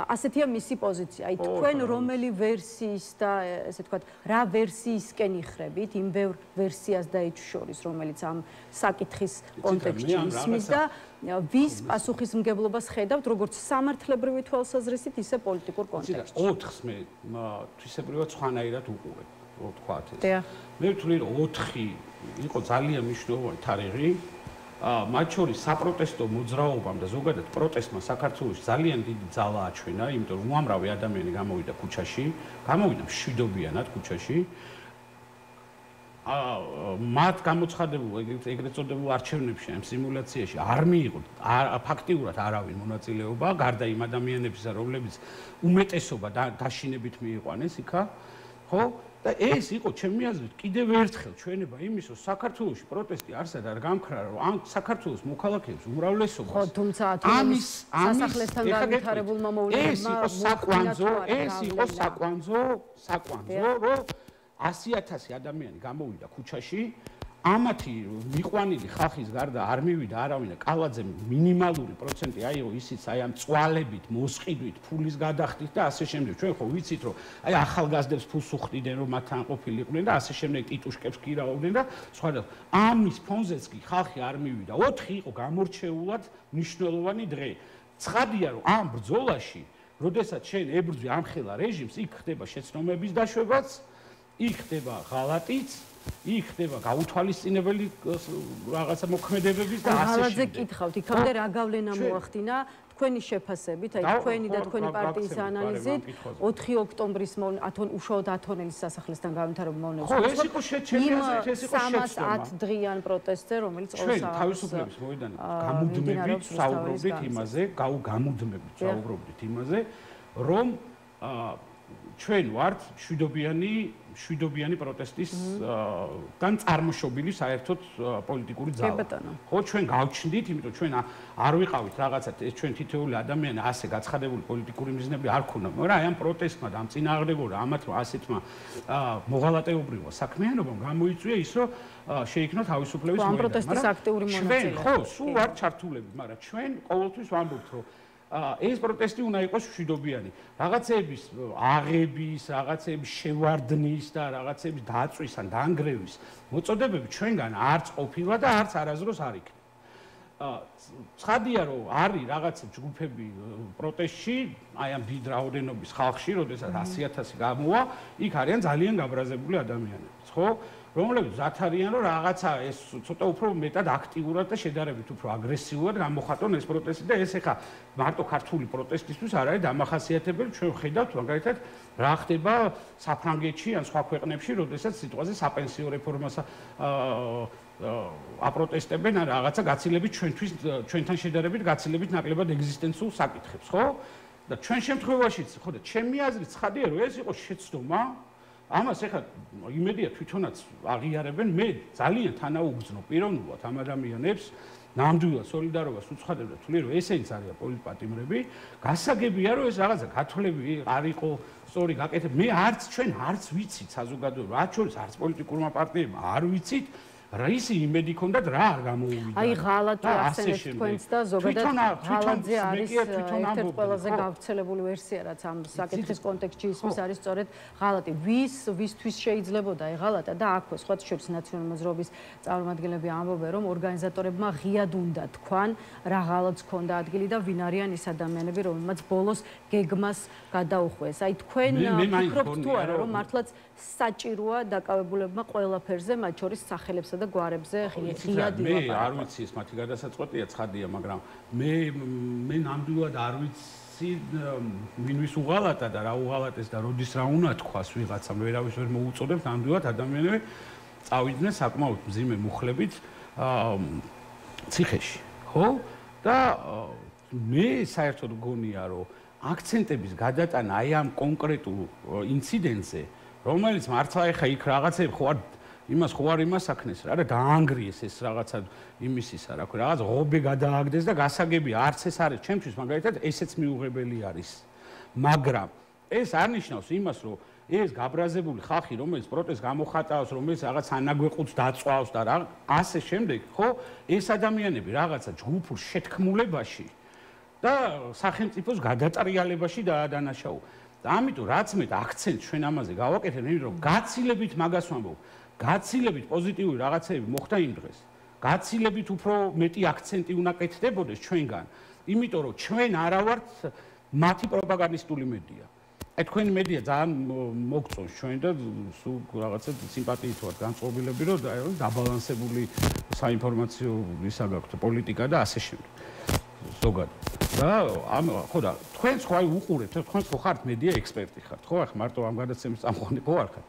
ასეთია მისი პოზიცია. აი თქვენ რომელი ვერსიის და ესე ვთქვათ, რა ვერსიისკენ იხრებით, იმ ბევრ ვერსიას და ეჭვ შორის, რომელიც ამ საკითხის კონტექსტში ისმის და ვის პასუხისმგებლობას ხედავთ, როგორც სამართლებრივი თვალსაზრისით, ისე პოლიტიკურ კონტექსტში. 4-ს მე თვისებრივად სხვანაირად უყურებ, რო ვთქვათ ეს. მე ვთვლი, რომ 4 იყო ძალიან მნიშვნელოვანი თარიღი. მათ შორის საპროტესტო მოძრაობამ და ზოგადად პროტესტმა საქართველოში ძალიან დიდი ძალა აჩვენა, იმიტომ რომ უამრავი ადამიანი გამოვიდა ქუჩაში, გამოვიდა მშვიდობიანად ქუჩაში. მათ გამოცხადებულ ეგრეთ წოდებულ არჩევნებში, ამ სიმულაციაში არ მიიღო ფაქტიურად არავინ მონაწილეობა, გარდა იმ ადამიანებისა, რომლებიც უმეტესობა დაშინებით მიიყვანეს იქა, ხო? და ეს იყო ჩემი აზრით კიდევ ერთხელ ჩვენება იმის, რომ საქართველოში პროტესტი არსად არ გამქრა, რომ ამ საქართველოს მოქალაქეებს უმრავლესობას ხო, თუმცა ამის სასახლესთან განვითარებულმა მოვლენებმა ეს იყო საკვანძო, რომ 100,000 ადამიანი გამოვიდა ქუჩაში, ამათი მიყვანილი ხალხის გარდა არ მივიდა არავინ და კალაძემ მინიმალური პროცენტი აიღო ისიც აი ამ წვალებით, მოსყიდვით, ფულის გადახდით და ასე შემდეგ. ჩვენ ხო ვიცით, რომ აი ახალგაზრდებს ფულს უხდიდნენ, რომ მათთან ყოფილიყვნენ და ასე შემდეგ ტიტუშკებს კირავდნენ და სხვა. ამის ფონზეც კი ხალხი არ მივიდა. 4 იყო გამორჩეულად მნიშვნელოვანი დღე. ცხადია, რომ ამ ბრძოლაში, როდესაც შენ ებრძვი ამხელა რეჟიმს, იქ ხდება შეცდომების დაშვებაც, იქ ხდება ღალატიც, იქ ხდება გაუთვალისწინებელი რაღაცა მოქმედებების და ასე შემდეგ. ღალატზე კითხავთ, იქამდე რა გავლენა მოახდინა თქვენი შეფასებით, აი თქვენი და თქვენი პარტიის ანალიზით 4 ოქტომბრის უშუალოდ ათონელის სასახლესთან განვითარებულ მოვლენებს. ხო, ეს იყო ჩემი აზრით, ეს იყო შეცდომა. 310 დღიან პროტესტზე, რომელიც ჩვენ თავისუფლების მოედანი გამუდმებით საუბრობდით იმაზე, გამუდმებით საუბრობდით იმაზე, რომ ჩვენ ვართ მშვიდობიანი პროტესტისგან წარმოშობილი საერთოდ პოლიტიკური ძალა. ხო, ჩვენ გავჩნდით, იმიტომ ჩვენ არ ვიყავით რაღაცა ეს ჩვენ თითოეული ადამიანი ასე გაცხადებული პოლიტიკური მიზნები არ ქონდა, მაგრამ აი ამ პროტესტმა და ამ წინააღმდეგობა ამათმა ასეთმა მოღალატეობრივმა საქმიანობამ გამოიწვია ის, რომ შეიქმნა თავისუფლების მოედანი. ამ პროტესტის აქტიური მონაწილე. ხო, სულ ვართ ჩართულები, მაგრამ ჩვენ ყოველთვის ვამბობთ, რომ ეს პროტესტი უნდა იყოს მშვიდობიანი. რაღაცეების აღების, რაღაცეების შევარდნის და რაღაცეების დაწვის ან დანგრევის მოწოდებები ჩვენგან არც ყოფილა და არც არასდროს არ იქნება. ცხადია, რომ არის რაღაცა ჯგუფები პროტესტში, აი ამ დიდ რაოდენობის ხალხში, როდესაც 100,000 გამოვა, იქ არიან ძალიან გაბრაზებული ადამიანები, ხო? რომლებიც ზათ არიან, რომ რაღაცა ეს ცოტა უფრო მეტად აქტიურად და შედარებით უფრო აგრესიულად გამოხატონ ეს პროტესტი და ეს ეხა მარტო ქართული პროტესტისთვის არ არის დამახასიათებელი, ჩვენ ვხედავთ მაგალითად რა ხდება საფრანგეთში ან სხვა ქვეყნებში, როდესაც სიტყვაზე საპენსიო რეფორმას აპროტესტებენ ან რაღაცა გაცილებით ჩვენთან შედარებით გაცილებით ნაკლებად ეგზისტენციურ საკითხებს, ხო? და ჩვენ შემთხვევაშიც, ხო და ჩემი აზრით ცხადია, რომ ეს იყო შეცდომა. ამას ეხლა იმედია თვითონაც აღიარებენ, მე ძალიან თანაუგრძნო პიროვნულად ამ ადამიანებს ნამდვილად სოლიდარობას უცხადებ და თვლი რომ ესენიც არიან პოლიტპატიმრები, გასაგებია რომ ეს რაღაცა გათვლები არ იყო სწორი გაკეთებული. მე ჩვენ არც ვიცით საზოგადოება, რაც შორის არც პოლიტიკურმა პარტიებმა არ ვიცით რაისი იმედი ქონდათ რა არ გამოუვიდა. აი ღალატი ახსენეთ თქვენს და ზოგადად ღალატზე არის ერთ-ერთი ყველაზე გავრცელებული ვერსია, რაც ამ საკითხის კონტექსტში ისმის არის სწორედ ღალატი. ვისთვის შეიძლებოდა აი ღალატა და აქვე სხვა შორის ნაციონალური მოძრაობის წარმომადგენლები ამბობენ, რომ ორგანიზატორებმა ღიად უნდა თქვან რა ღალატს ქონდა ადგილი და ვინ არიან ის ადამიანები, რომელმაც ბოლოს გეგმას გადაუხვეს. აი თქვენ ფიქრობთ თუ არა, რომ მართლაც საჭიროა დაკავებულებმა ყველაფერზე, მათ შორის სახელებსა და გვარებზე ღიად მე არ ვიცი ეს მათი გადასაწყვეტია ცხადია, მაგრამ მე ნამდვილად არ ვიცი ვის უღალატა და რა უღალატეს და როდის რა უნდა თქვას ვიღაცამ, ვერავის ვერ მოუწოდებს ნამდვილად ადამიანები წავიდნენ საკმაოდ მძიმე მუხლებით ციხეში, ხო? და მე საერთოდ გონია, რომ აქცენტების გადატანა აი ამ კონკრეტულ ინციდენტზე, რომელიც მართლა ეხა იქ რაღაცები ხო არ იმას აქნეს რა და დაანგრიეს ეს რაღაცა იმისისა რა ქვია რაღაც ღობე გადააგდეს და გასაგებია არც ეს არის ჩემთვის მაგალითად ესეც მიუღებელი არის მაგრამ ეს არ ნიშნავს იმას რომ ეს გაბრაზებული ხალხი რომელიც პროტესტს გამოხატავს რომელიც რაღაც ანაგვეყუთს დაწვავს და რა ასე შემდეგ ხო ეს ადამიანები რაღაცა ჯგუფურ შეთქმულებაში და სახელმწიფოს გადატრიალებაში დაადანაშაულეს და ამიტომ რაც მე აქცენტს ჩვენ ამაზე გავაკეთებ იმიტომ რომ გაცილებით მაგას ვამბობ გაცილებით პოზიტიური რაღაცები მოხდა იმ დღეს. გაცილებით უფრო მეტი აქცენტი უნდა კეთდებოდეს ჩვენგან, იმიტომ რომ ჩვენ არა ვართ მათი პროპაგანდისტული მედია. აი თქვენი მედია ძალიან მოგწონს ჩვენ და სულ რაღაცა სიმპათიით ვართ განწყობილები, რომ დაბალანსებული საინფორმაციო ისა გაქვთ პოლიტიკა და ასე შემდეგ. ზოგადად. და ხო და თქვენ სხვა უყურებთ, თქვენ ხო ხართ მედია ექსპერტი ხართ, ხო? ახლა მარტო ამ გადაცემის წამყვანი ხო არ ხართ.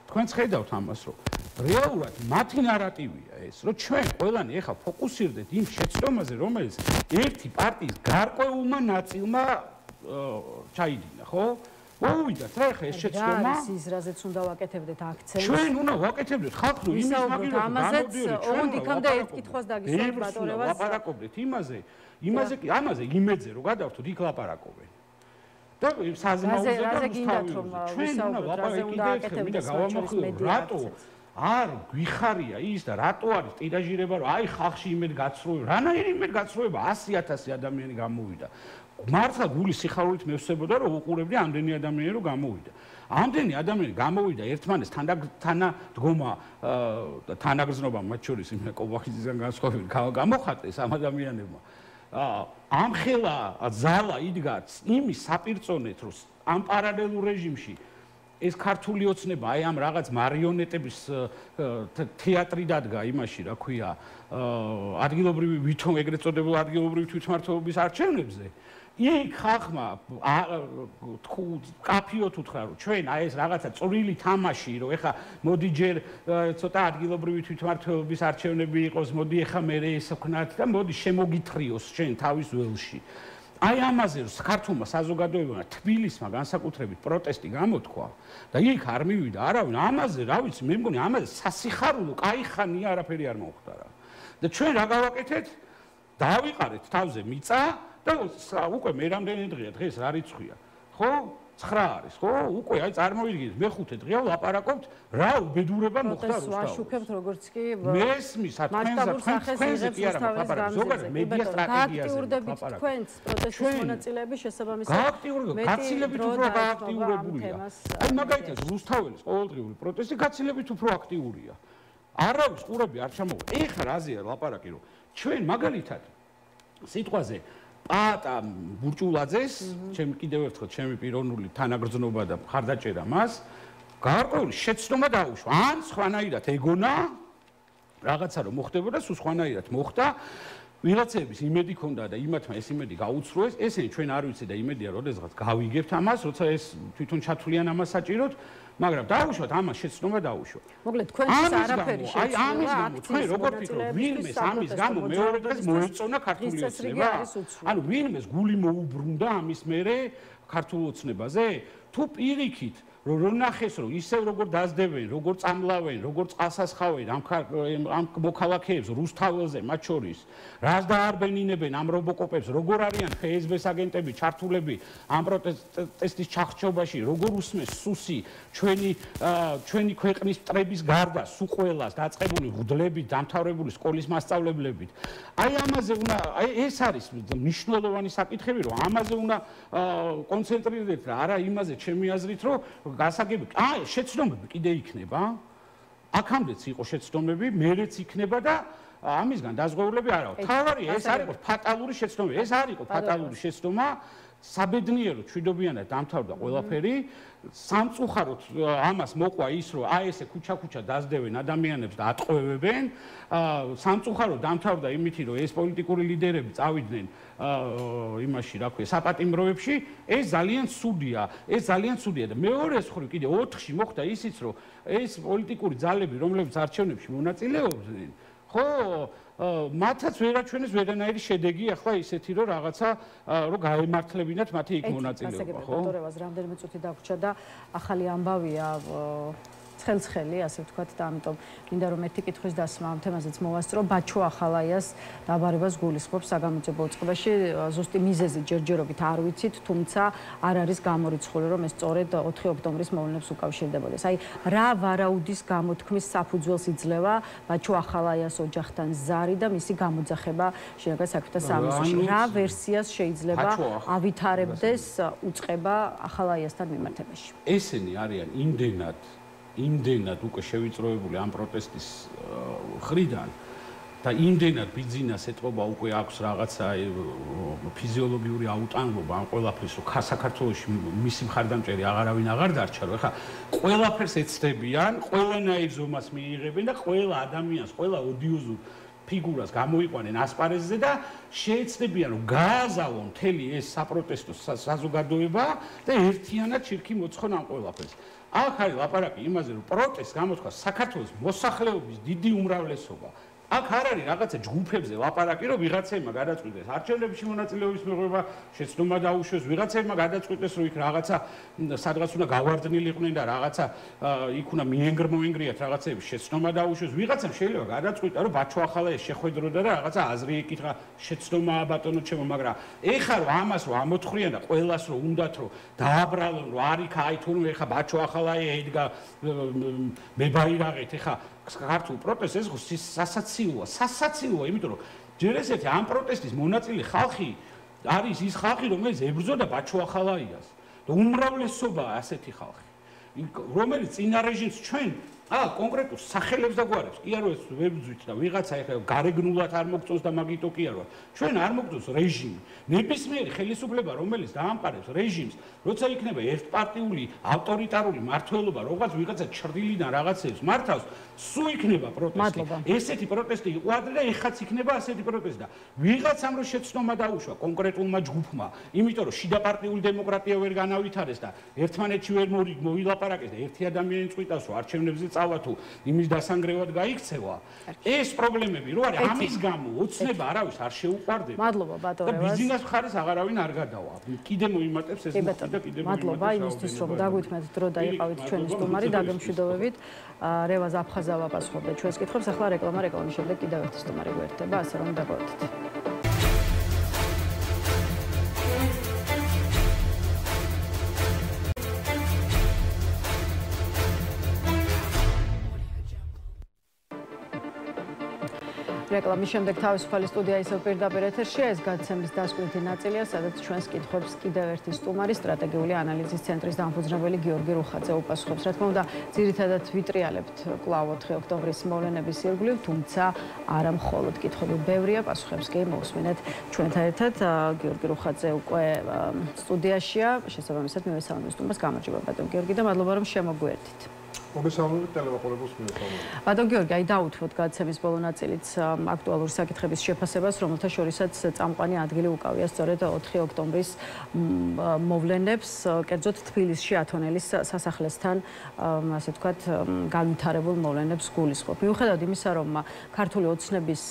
თქვენც ხედავთ ამას, რომ რეალურად მათი ნარატივია ეს, რომ ჩვენ ყველანი ეხა ფოკუსირდეთ იმ შეცდომაზე, რომელიც ერთი პარტიის გარკვეულმა ნაწილმა ჩაიდინა, ხო? მოვიდათ რა ეხა ეს შეცდომა. არის ის, რაზეც უნდა ვაკეთებდეთ აქცენტს. ჩვენ უნდა ვაკეთებდეთ ხალხს, რომ იმის მაგილოზე გამოდიოდი ჩვენ იქამდე ერთ კითხვას დაგისვამთ ბატონებას. ლაპარაკობდეთ იმაზე კი ამაზე იმედზე რომ გადავთოთ იქ ლაპარაკობენ. და საზმაოზე და ჩვენ უნდა ლაპარაკობდეთ რატო არ გვიხარია ის და რატო არის ტირაჟირება რომ აი ხალხში იმედ გაცრუება რანაირი იმედ გაცრუება 100,000 ადამიანი გამოვიდა მართლა გული სიხარულით მევსებოდა რომ უყურებდი ამდენი ადამიანი რომ გამოვიდა ამდენი ადამიანი გამოვიდა ერთმანეს თანადგომა და თანაგრძნობა მათ შორის იმ კობახიძისგან განსხვავებით გამოხატეს ამ ადამიანებმა ამხელა ზალა იდგა იმის საპირწონეთ რომ ამ პარალელურ რეჟიმში ეს ქართული ოცნება აი ამ რაღაც მარიონეტების თეატრი დადგა იმაში რა ქვია ადგილობრივი ვითომ ეგრეთ წოდებულ ადგილობრივი თვითმმართველობის არჩევნებზე იქ ხალხმა კაფიოთ უთხრა რომ ჩვენ აი ეს რაღაცა წვრილი თამაში რომ ეხა მოდი ჯერ ცოტა ადგილობრივი თვითმმართველობის არჩევნები იყოს მოდი ეხა მე ეს ვქნათ და მოდი შემოგითხრიოს შენ თავის ველში აი ამაზე საქართველოს საზოგადოებამ თბილისმა განსაკუთრებით პროტესტი გამოთქვა და იქ არ მივიდა არავინ ამაზე რა ვიცი მე მგონი ამაზე სასიხარულო კაი ხანია არაფერი არ მომხდარა და ჩვენ რა გავაკეთეთ დავიყარეთ თავზე მიწა და უკვე მე რამდენი დღეა დღეს რა რიცხვია ხო 9 არის ხო უკვე აი წარმოვიდგინეთ მე-5 დღეა ლაპარაკობთ რა უბედურება მოხდა რუსთავში ვაშუქებთ როგორც კი მესმის თქვენზე კი არა ლაპარაკობ ზოგადად მედია სტრატეგიაზე გააქტიურდებით თქვენს პროტესტის მონაწილეების შესაბამისად გაცილებით უფრო გააქტიურებულია აი მაგალითად რუსთაველის ყოველდღიური პროტესტი გაცილებით უფრო აქტიურია არავის ყურები არ ჩამოვა ეხლა რაზეა ლაპარაკი რომ ჩვენ მაგალითად სიტყვაზე პატა ბურჭულაძეს, ჩემი კიდევ ერთხელ ჩემი პიროვნული თანაგრძნობა და მხარდაჭერა მას გარკვეული შეცდომა დაუშვა. ან სხვანაირად ეგონა რაღაცა რომ მოხდებოდა, სულ სხვანაირად მოხდა. ვიღაცების იმედი ქონდა და იმათმა ეს იმედი გაუცრუეს. ესენი ჩვენ არ ვიცი და იმედია როდესღაც გავიგებთ ამას, როცა ეს თვითონ ჩათვლიან ამას საჭიროდ. მაგრამ დაუშვათ ამას შეცდომა დაუშვა. მოკლედ თქვენთვის არაფერი აი ამის გამო თქვენ როგორ ფიქრობთ ვინმეს ამის გამო მეორე დღეს მოეწონა ქართული ოცნება? ანუ ვინმეს გული მოუბრუნდა ამის მერე ქართულ ოცნებაზე? თუ პირიქით რომ ნახეს რომ ისევ როგორ დაძდებენ, როგორ წამლავენ, როგორ წყალსასხავენ ამ მოქალაქეებს რუსთაველზე მათ შორის, რას დაარბენინებენ ამ რობოკოპებს, როგორ არიან FSB-ს აგენტები ჩართულები ამ პროტესტის ჩახშობაში, როგორ უსმეს სუსი ჩვენი ქვეყნის მტრების გარდა სულ ყველას დაწყებული ღდლებით, დამთავრებული სკოლის მასწავლებლებით. აი ამაზე უნდა ეს არის მნიშვნელოვანი საკითხები, რომ ამაზე უნდა კონცენტრირდეთ რა არა იმაზე ჩემი აზრით რომ გასაგები შეცდომები კიდე იქნება აქამდეც იყო შეცდომები მერეც იქნება და ამისგან დაზღვეულები არა ვარ თავარი ეს არ იყო ფატალური შეცდომები ეს არ იყო ფატალური შეცდომა საბედნიეროდ მშვიდობიანად დამთავრდა ყველაფერი სამწუხაროდ ამას მოყვა ის რომ აი ესე ქუჩა-ქუჩა დაძდევენ ადამიანებს და ატყვევებენ სამწუხაროდ დამთავრდა იმითი რომ ეს პოლიტიკური ლიდერები წავიდნენ იმაში რა ქვია საპატიმროებში ეს ძალიან ცუდია და მეორე მხრივ კიდე 4-ში მოხდა ისიც რომ ეს პოლიტიკური ძალები რომლებიც არჩევნებში მონაწილეობდნენ ხო მათაც ვერაჩვენეს ვერანაირი შედეგი ახლა ისეთი რომ რაღაცა რომ გაემართლებინათ მათი იქ მონაწილეობა ხო ბატონებას რამდენიმე წუთი დაგვრჩა და ახალი ამბავია ცხელცხელი ასე ვთქვათ და ამიტომ მინდა რომ ერთი კითხვის დასმა ამ თემაზეც მოვასწრო ბაჩო ახალაიას დაბარებას გულისხმობს საგამოძიებო უწყებაში ზუსტი მიზეზი ჯერჯერობით არ ვიცით თუმცა არ არის გამორიცხული რომ ეს სწორედ 4 ოქტომბრის მოვლენებს უკავშირდებოდეს აი რა ვარაუდის გამოთქმის საფუძველს იძლევა ბაჩო ახალაიას ოჯახთან ზარი და მისი გამოძახება შინაგან საქმეთა სამინისტროში რა ვერსიას შეიძლება ავითარებდეს უწყება ახალაიასთან მიმართებაში ესენი არიან იმდენად უკვე შევიწროებული ამ პროტესტის ხრიდან და იმდენად ბიძინას ეტყობა უკვე აქვს რაღაცა ფიზიოლოგიური აუტანლობა ამ ყველაფრის რომ საქართველოში მისი მხარდამჭერი აღარავინ აღარ დარჩა რომ ეხა ყველაფერს ეცდებიან ყველანაირ ზომას მიიღებენ და ყველა ადამიანს ყველა ოდიოზურ ფიგურას გამოიყვანენ ასპარეზზე და შეეცდებიან რომ გააზავონ მთელი ეს საპროტესტო საზოგადოება და ერთიანად ჩირქი მოცხონ ამ ყველაფერს აქ არის ლაპარაკი იმაზე რომ პროტესტს გამოთქვა საქართველოს მოსახლეობის დიდი უმრავლესობა აქ არ არის რაღაცა ჯგუფებზე ლაპარაკი რომ ვიღაცებმა გადაწყვიტეს არჩევნებში მონაწილეობის მიღება შეცდომა დაუშვეს ვიღაცებმა გადაწყვიტეს რომ იქ რაღაცა სადღაც უნდა გავარდნილიყვნენ და რაღაცა იქ უნდა მიენგრმოენგრიათ რაღაცების შეცდომა დაუშვეს ვიღაცამ შეიძლება გადაწყვიტა რომ ბაჩო ახალაიას შეხვედროდა და რაღაცა აზრი ეკითხა შეცდომაა ბატონო ჩემო მაგრამ ეხა რომ ამას რომ ამოთხრიან და ყველას რომ უნდათ რომ დააბრალონ რომ არ იქ აი თუნ ეხა ბაჩო ახალაია ედგა მებაირაღეთ ეხა ქართულ პროტესტს ეს სასაცილოა, იმიტომ რომ ჯერ ესეთი ამ პროტესტის მონაწილე ხალხი არის ის ხალხი, რომელიც ებრძოდა ბაჩო ახალაიას და უმრავლესობაა ასეთი ხალხი, რომელიც წინა რეჟიმს ჩვენ კონკრეტულ სახელებს და გვარებს კი არ ვებძვით და ვიღაცა ეხლა გარეგნულად არ მოგწონს და მაგიტო კი არ ვარ ჩვენ არ მოგწონს რეჟიმი ნებისმიერი ხელისუფლება რომელიც დაამყარებს რეჟიმს როცა იქნება ერთპარტიული ავტორიტარული მმართველობა როგორც ვიღაცა ჩრდილიდან რაღაცებს მართავს სულ იქნება პროტესტი ესეთი პროტესტი იყო ადრე და ეხაც იქნება ასეთი პროტესტი და ვიღაცამ რო შეცდომა დაუშვა კონკრეტულმა ჯგუფმა იმიტომ რომ შიდა პარტიული დემოკრატია ვერ განავითარეს და ერთმანეთში ვერ მოილაპარაკეს და ერთი ადამიანი წვიტავს რომ არჩევნებზე წავა თუ იმის დასანგრევად გაიქცევა ეს პრობლემები რო არის ამის გამო ოცნება არავის არ შეუყვარდება მადლობა ბატონო და ბიზნეს მხარეს აღარავინ არ გადავა კიდე მოიმატებს ეს მოხდა და კიდე მადლობა იმისთვის რომ დაგვითმეთ დრო და იყავით ჩვენი სტუმარი დაგემშვიდობებით რევაზ აფხაზავა პასუხობდა ჩვენს კითხვებს ახლა რეკლამის შემდეგ კიდევ ერთი სტუმარი გვერდება ასე რომ დაგვეთით რეკლამის შემდეგ თავისუფალი სტუდია ისევ პირდაპირ ეთერშია. ეს გადაცემის დასკვნითი ნაწილია, სადაც ჩვენს კითხვებს კიდევ ერთი სტუმარი, სტრატეგიული ანალიზის ცენტრის დამფუძნებელი გიორგი რუხაძე უპასუხობს. რა თქმა უნდა, ძირითადად ვიტრიალებთ კვლავ 4 ოქტომბრის მოვლენების ირგვლივ, თუმცა არა მხოლოდ კითხვები ბევრია, პასუხებს კი მოვსმინეთ ჩვენთან ერთად. გიორგი რუხაძე უკვე სტუდიაშია. შესაბამისად, მივესალმებ სტუმარს. გამარჯობა ბატონ გიორგი და მადლობა რომ შემოგვიერთით. მოგესალმებით ტელევაყურებელს მივესალმებით. ბატონ გიორგი, აი დაუთმოთ გადაცემის ბოლო ნაწილიც აქტუალური საკითხების შეფასებას, რომელთა შორისაც წამყვანი ადგილი უკავია სწორედ 4 ოქტომბრის მოვლენებს, კერძოდ თბილისში ათონელის სასახლესთან, ასე ვთქვათ, განვითარებულ მოვლენებს გულისხმობ. მიუხედავად იმისა, რომ ქართული ოცნების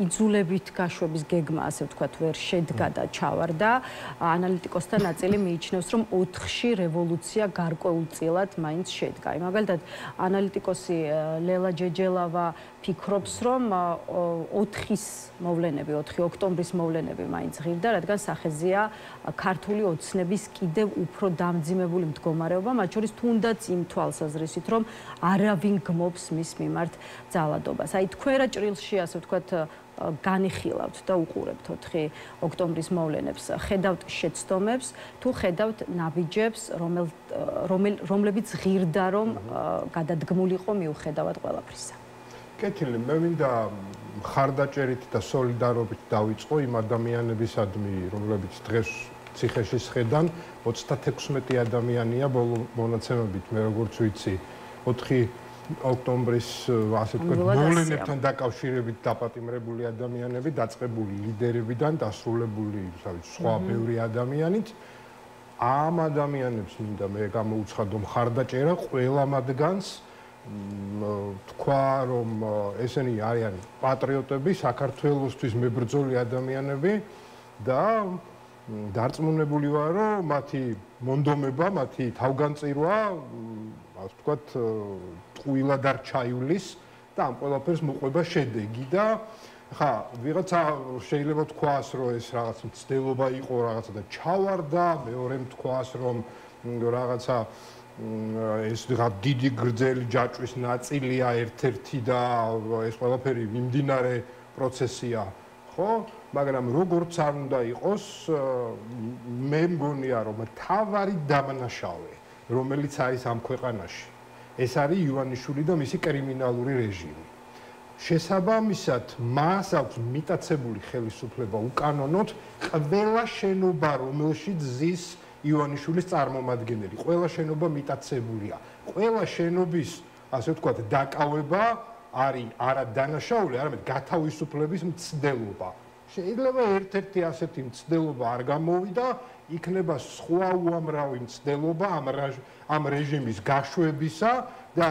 იძულებით გაშვების გეგმა, ასე ვთქვათ, ვერ შედგა და ჩავარდა, ანალიტიკოსთა ნაწილი მიიჩნევს, რომ 4-ში რევოლუცია გარკვეულწილად მაინც შედგა. მაგალითად, ანალიტიკოსი ლელა ჯეჯელავა ფიქრობს, რომ 4-ის მოვლენები, 4 ოქტომბრის მოვლენები მაინც ღირდა, რადგან სახეზეა ქართული ოცნების კიდევ უფრო დამძიმებული მდგომარეობა, მათ შორის თუნდაც იმ თვალსაზრისით, რომ არავინ გმობს მის მიმართ ძალადობას. აი თქვენ რა ჭრილში, ასე ვთქვათ, განიხილავთ და უყურებთ 4 ოქტომბრის მოვლენებს, ხედავთ შეცდომებს, თუ ხედავთ ნაბიჯებს, რომლებიც ღირდა, რომ გადადგმულიყო მიუხედავად ყველაფრისა. კეთილი, მე მინდა მხარდაჭერით და სოლიდარობით დავიწყო იმ ადამიანებისადმი, რომლებიც დღეს ციხეში სხედან, 36 ადამიანია ბოლო მონაცემებით, მე როგორც ვიცი, 4 ოქტომბრის ასე ვთქვათ მოვლენებთან დაკავშირებით დაპატიმრებული ადამიანები, დაწყებული ლიდერებიდან დასრულებული, სხვა ბევრი ადამიანით. ამ ადამიანებს მინდა მე გამოუცხადო მხარდაჭერა ყველა მათგანს, თქვა რომ ესენი არიან პატრიოტები, საქართველოსთვის მებრძოლი ადამიანები და დარწმუნებული ვარ, რომ მათი მონდომება, მათი თავგანწირვა, ასე ვთქვათ, ტყუილად არ ჩაივლის და ამ ყველაფერს მოყვება შედეგი და ხა ვიღაცა შეიძლება თქვას, რომ ეს რაღაც მცდელობა იყო, რაღაცა და ჩავარდა, მეორე თქვას, რომ რაღაცა ეს რაღაც დიდი გრძელი ჯაჭვის ნაწილია ერთ-ერთი და ეს ყველაფერი მიმდინარე პროცესია, ხო? მაგრამ როგორც არ უნდა იყოს, მე მგონია, რომ თავარი დამნაშავე, რომელიც არის ამ ქვეყანაში, ეს არის ივანიშვილი და მისი კრიმინალური რეჟიმი. შესაბამისად, მას აქვს მიტაცებული ხელისუფლება უკანონოდ ყველა შენობა, რომელშიც ზის ივანიშვილის წარმომადგენელი. ყველა შენობა მიტაცებულია. ყველა შენობის, ასე ვთქვათ, დაკავება არის არა დანაშაული, არამედ გათავისუფლების მცდელობა. შეიძლება ერთ-ერთი ასეთი მცდელობა არ გამოვიდა, იქნება სხვა უამრავი მცდელობა ამ რეჟიმის გაშვებისა და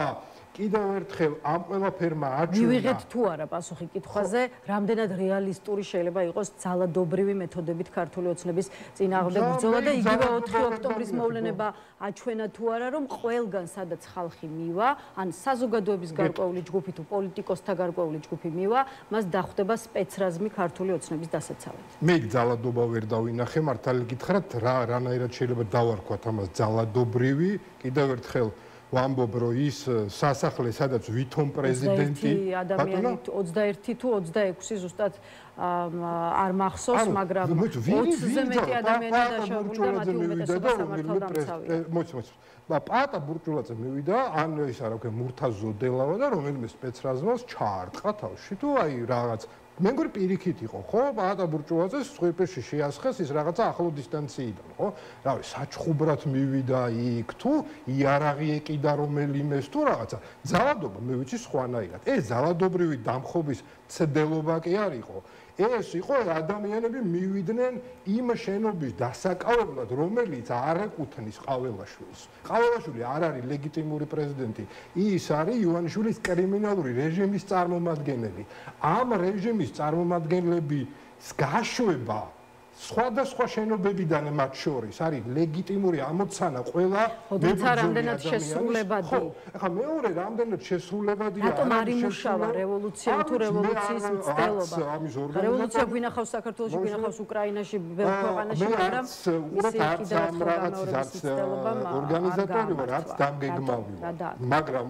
კიდევ ერთხელ ამ ყველაფერმა აჩვენა. მივიღეთ თუ არა პასუხი კითხვაზე, რამდენად რეალისტური შეიძლება იყოს ძალადობრივი მეთოდებით ქართული ოცნების წინააღმდეგ ბრძოლა და იგივე 4 ოქტომბრის მოვლენება აჩვენა თუ არა, რომ ყველგან სადაც ხალხი მივა, ან საზოგადოების გარკვეული ჯგუფი თუ პოლიტიკოსთა გარკვეული ჯგუფი მივა, მას დახვდება სპეცრაზმი ქართული ოცნების დასაცავად. მე ძალადობა ვერ დავინახე, მართალი გითხრათ, რანაირად შეიძლება დავარქვათ ამას ძალადობრივი, კიდევ ერთხელ ვამბობ, რომ ის სასახლე, სადაც ვითომ პრეზიდენტი, ადამიანი 21 თუ 26 ზუსტად არ მახსოვს, მაგრამ 20-ზე მეტი ადამიანია დაშავებული და მათი უმეტესობა სამართალდამცავია. მოიცა. პატა ბურჭულაძე მივიდა, ან ის არა ვქო მურთაზ ზოდელავა და რომელიმე სპეცრაზმას ჩაარტყა თავში თუ აი რაღაც მე მგონი პირიქით იყო, ხო? პატა ბურჭულაძეს სვიპეში შეასხეს ის რაღაცა ახლო დისტანციიდან, ხო? რავი, საჩხუბრად მივიდა იქ თუ იარაღი ეკიდა რომელიმეს თუ რაღაცა. ძალადობა მე ვიცი სხვანაირად. ეს ძალადობრივი დამხობის ცდელობა კი არ იყო. ეს იყო ადამიანები მივიდნენ იმ შენობის დასაკავებლად, რომელიც არ ეკუთვნის ყაველაშვილს. ყაველაშვილი არ არის ლეგიტიმური პრეზიდენტი. ის არის ივანიშვილის კრიმინალური რეჟიმის წარმომადგენელი. ამ რეჟიმის წარმომადგენლების გაშვება სხვადასხვა შენობებიდან მათ შორის არის ლეგიტიმური ამოცანა ყველა თუმცა რამდენად შესრულებადი. ხო, ახლა მეორე რამდენად შესრულებადია. რატომ არ იმუშავა რევოლუცია თუ რევოლუციის მცდელობა? რევოლუცია გვინახავს საქართველოში, გვინახავს უკრაინაში, ბევრ ქვეყანაში, მაგრამ ორგანიზატორი ვარ, რაც დამგეგმავი ვარ. მაგრამ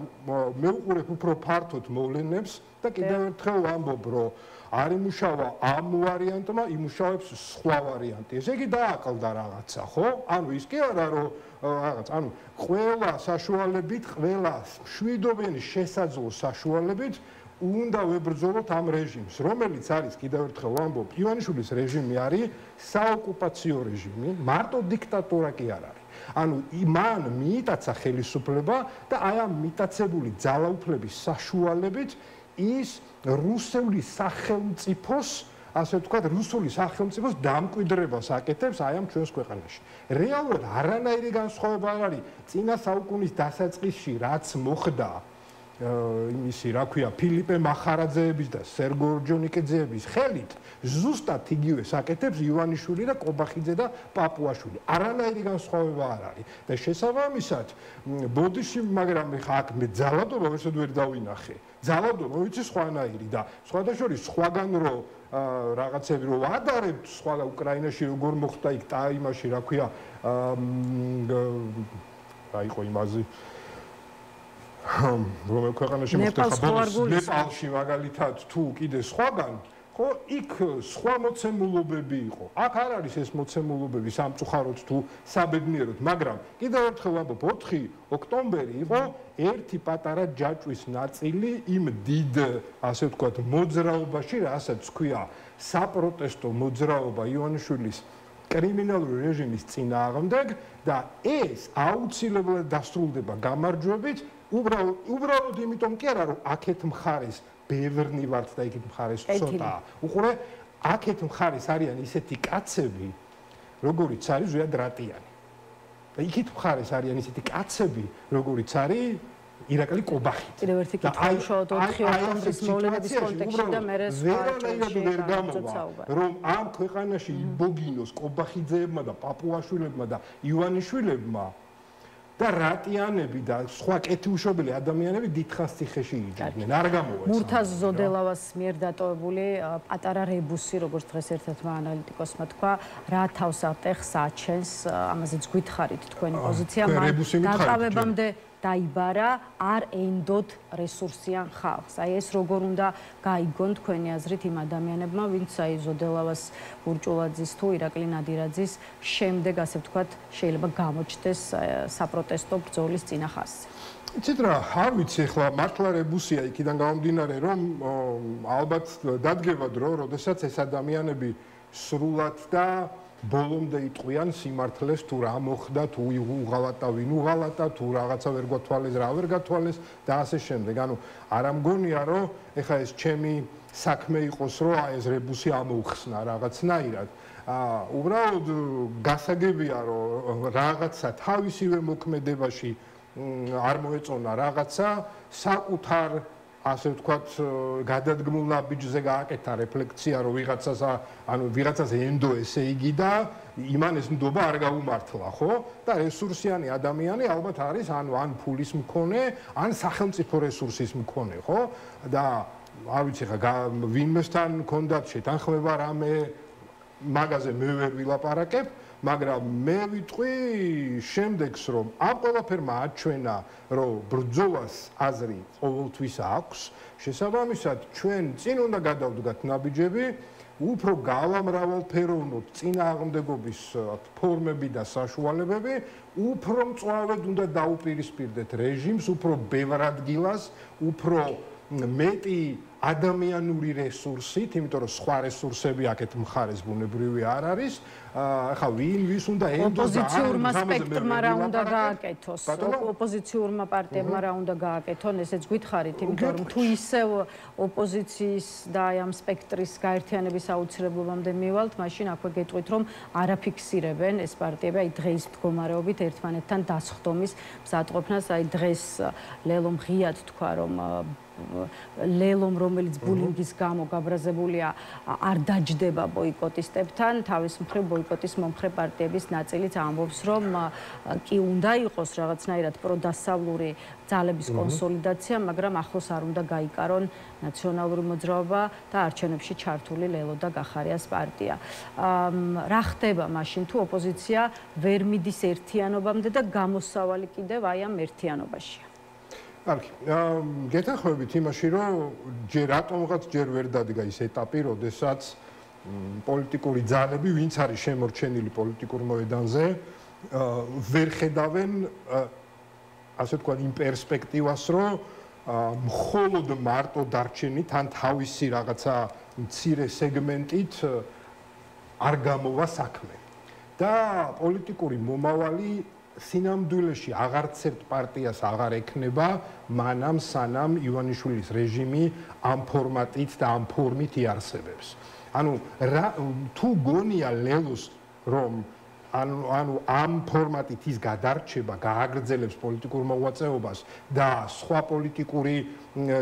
მე უყურებ უფრო ფართოდ მოვლენებს და კიდევ ერთხელ ვამბობ, რომ არ იმუშავა ამ ვარიანტმა, იმუშავებს სხვა ვარიანტი. ესე იგი დააყალდა რაღაცა, ხო? ანუ ის კი არა, რომ რაღაც, ანუ ყველა საშუალებით, ყველა მშვიდობიანი შესაძლო საშუალებით უნდა ვებრძოლოთ ამ რეჟიმს, რომელიც არის კიდევ ერთხელ ვამბობ, ივანიშვილის რეჟიმი არის საოკუპაციო რეჟიმი, მარტო დიქტატურა კი არ არის. ანუ მან მიიტაცა ხელისუფლება და აი ამ მიტაცებული ძალაუფლების საშუალებით ის რუსული სახელმწიფოს, ასე ვთქვათ, რუსული სახელმწიფოს დამკვიდრებას აკეთებს აი ამ ჩვენს ქვეყანაში. რეალურად არანაირი განსხვავება არ არის წინა საუკუნის დასაწყისში, რაც მოხდა იმისი, რა ქვია, ფილიპე მახარაძეების და სერგო ორჯონიკიძეების ხელით, ზუსტად იგივე საკეთებს ივანიშვილი და კობახიძე და პაპუაშვილი. არანაირი განსხვავება არ არის. და შესაბამისად, ბოდიში, მაგრამ აქ მე ძალადობა ვერსად ვერ დავინახე. ძალადობა ვიცი სხვანაირი და სხვადასხვა სხვაგან რო რაღაცები რო ადარებთ სხვა უკრაინაში როგორ მოხდა იქ ტაიმაში, რა ქვია, რა იყო იმაზე რომელ ქვეყანაში მოხდა ნეპალში მაგალითად თუ კიდე სხვაგან ხო იქ სხვა მოცემულობები იყო აქ არ არის ეს მოცემულობები სამწუხაროდ თუ საბედნიეროდ მაგრამ კიდევ ერთხელ ვამბობ 4 ოქტომბერი იყო ერთი პატარა ჯაჭვის ნაწილი იმ დიდ ასე ვთქვათ მოძრაობაში რასაც ქვია საპროტესტო მოძრაობა ივანიშვილის კრიმინალური რეჟიმის წინააღმდეგ და ეს აუცილებლად დასრულდება გამარჯვებით უბრალოდ იმიტომ კი არა რომ აქეთ მხარეს ბევრნი ვართ და იქით მხარეს ცოტა უყურე აქეთ მხარეს არიან ისეთი კაცები როგორიც არის ზუიად რატიანი და იქით მხარეს არიან ისეთი კაცები როგორიც არის ირაკლი კობახიძე კიდევ ერთი კითხვა უშუალოდ 4 ოქტომბრის მოვლენების კონტექსტში და მე ვერ გამოვა რომ ამ ქვეყანაში იბოგინოს კობახიძეებმა და პაპუაშვილებმა და ივანიშვილებმა და რატიანები და სხვა კეთილშობილი ადამიანები დიდხანს ციხეში იჯდნენ. არ გამოვა. მურთაზ ზოდელავას მიერ დატოვებული პატარა რებუსი, როგორც დღეს ერთ-ერთმა ანალიტიკოსმა თქვა, რა თავს ატეხს აჩენს, ამაზეც გითხარით თქვენი პოზიცია, დაკავებამდე დაიბარა არ ენდოთ რესურსიან ხალხს. აი ეს როგორ უნდა გაიგონ თქვენი აზრით იმ ადამიანებმა, ვინც აი ზოდელავას ბურჭულაძის თუ ირაკლი ნადირაძის შემდეგ, ასე ვთქვათ, შეიძლება გამოჩნდეს საპროტესტო ბრძოლის წინახასზე. იცით რა, არ ვიცი ახლა მართლა რებუსია იქიდან გამომდინარე, რომ ალბათ დადგება დრო, როდესაც ეს ადამიანები სრულად და ბოლომდე იტყვიან სიმართლეს თუ რა მოხდა თუ უღალატა ვინ უღალატა თუ რაღაცა ვერ გვათვალეს რა ვერ გათვალეს და ასე შემდეგ. ანუ არ ამგონია რომ ეხა ეს ჩემი საქმე იყოს რომ აი ეს რებუსი ამოუხსნა რაღაცნაირად. უბრალოდ გასაგებია რომ რაღაცა თავისივე მოქმედებაში არ მოეწონა რაღაცა საკუთარ ასე ვთქვათ გადადგმულ ნაბიჯზე გააკეთა რეფლექცია რომ ვიღაცას ენდო ესე იგი და იმან ეს ნდობა არ გაუმართლა ხო და რესურსიანი ადამიანი ალბათ არის ან ფულის მქონე ან სახელმწიფო რესურსის მქონე ხო და არ ვიცი ხა ვინმესთან კონდათ შეთანხმება რამე მაგაზე მე ვერ ვილაპარაკებ მაგრამ მე ვიტყვი შემდეგს რომ ამ ყველაფერმა აჩვენა რომ ბრძოლას აზრი ყოველთვის აქვს შესაბამისად ჩვენ წინ უნდა გადავდგათ ნაბიჯები უფრო გავამრავალფეროვნოთ წინააღმდეგობის ფორმები და საშუალებები უფრო მწვავედ უნდა დაუპირისპირდეთ რეჟიმს უფრო ბევრ ადგილას უფრო მეტი ადამიანური რესურსით, იმიტომ რომ სხვა რესურსები აქეთ მხარეს ბუნებრივი არ არის. ახლა ვინ ვის უნდა ენდოს ოპოზიციურმა სპექტრმა რა უნდა გააკეთოს? ოპოზიციურმა პარტიებმა რა უნდა გააკეთონ? ესეც გითხარით, იმიტომ რომ თუ ისევ ოპოზიციის და აი ამ სპექტრის გაერთიანების აუცილებლობამდე მივალთ, მაშინ აქვე გეტყვით, რომ არაფიქსირებენ ეს პარტიები აი დღეის მდგომარეობით ერთმანეთთან დასხდომის მზადყოფნას, აი დღეს ლელომ ღიად თქვა, რომ ლელომ რომ რომელიც ბულინგის გამო გაბრაზებულია, არ დაჯდება ბოიკოტისტებთან, თავის მხრივ ბოიკოტის მომხრე პარტიების ნაწილიც ამბობს, რომ კი უნდა იყოს რაღაცნაირად პროდასავლური ძალების კონსოლიდაცია, მაგრამ ახლოს არ უნდა გაიკარონ ნაციონალური მოძრაობა და არჩევნებში ჩართული ლელო და გახარიას პარტია. რა ხდება მაშინ თუ ოპოზიცია ვერ მიდის ერთიანობამდე და გამოსავალი კიდევ აი ამ ერთიანობაშია? კარგი. გეთანხმებით იმაში, რომ რატომღაც ჯერ ვერ დადგა ის ეტაპი, როდესაც პოლიტიკური ძალები, ვინც არის შემორჩენილი პოლიტიკურ მოედანზე, ვერ ხედავენ ასე თქვა იმ პერსპექტივას, რომ მხოლოდ მარტო დარჩენით ან თავისი რაღაცა მცირე სეგმენტით არ გამოვა საქმე. და პოლიტიკური მომავალი სინამდვილეში აღარც ერთ პარტიას აღარ ექნება, მანამ სანამ ივანიშვილის რეჟიმი ამ ფორმატით და ამ ფორმით იარსებებს. ანუ თუ გონია ლელოს რომ ანუ ამ ფორმატით ის გადარჩება, გააგრძელებს პოლიტიკურ მოღვაწეობას და სხვა პოლიტიკური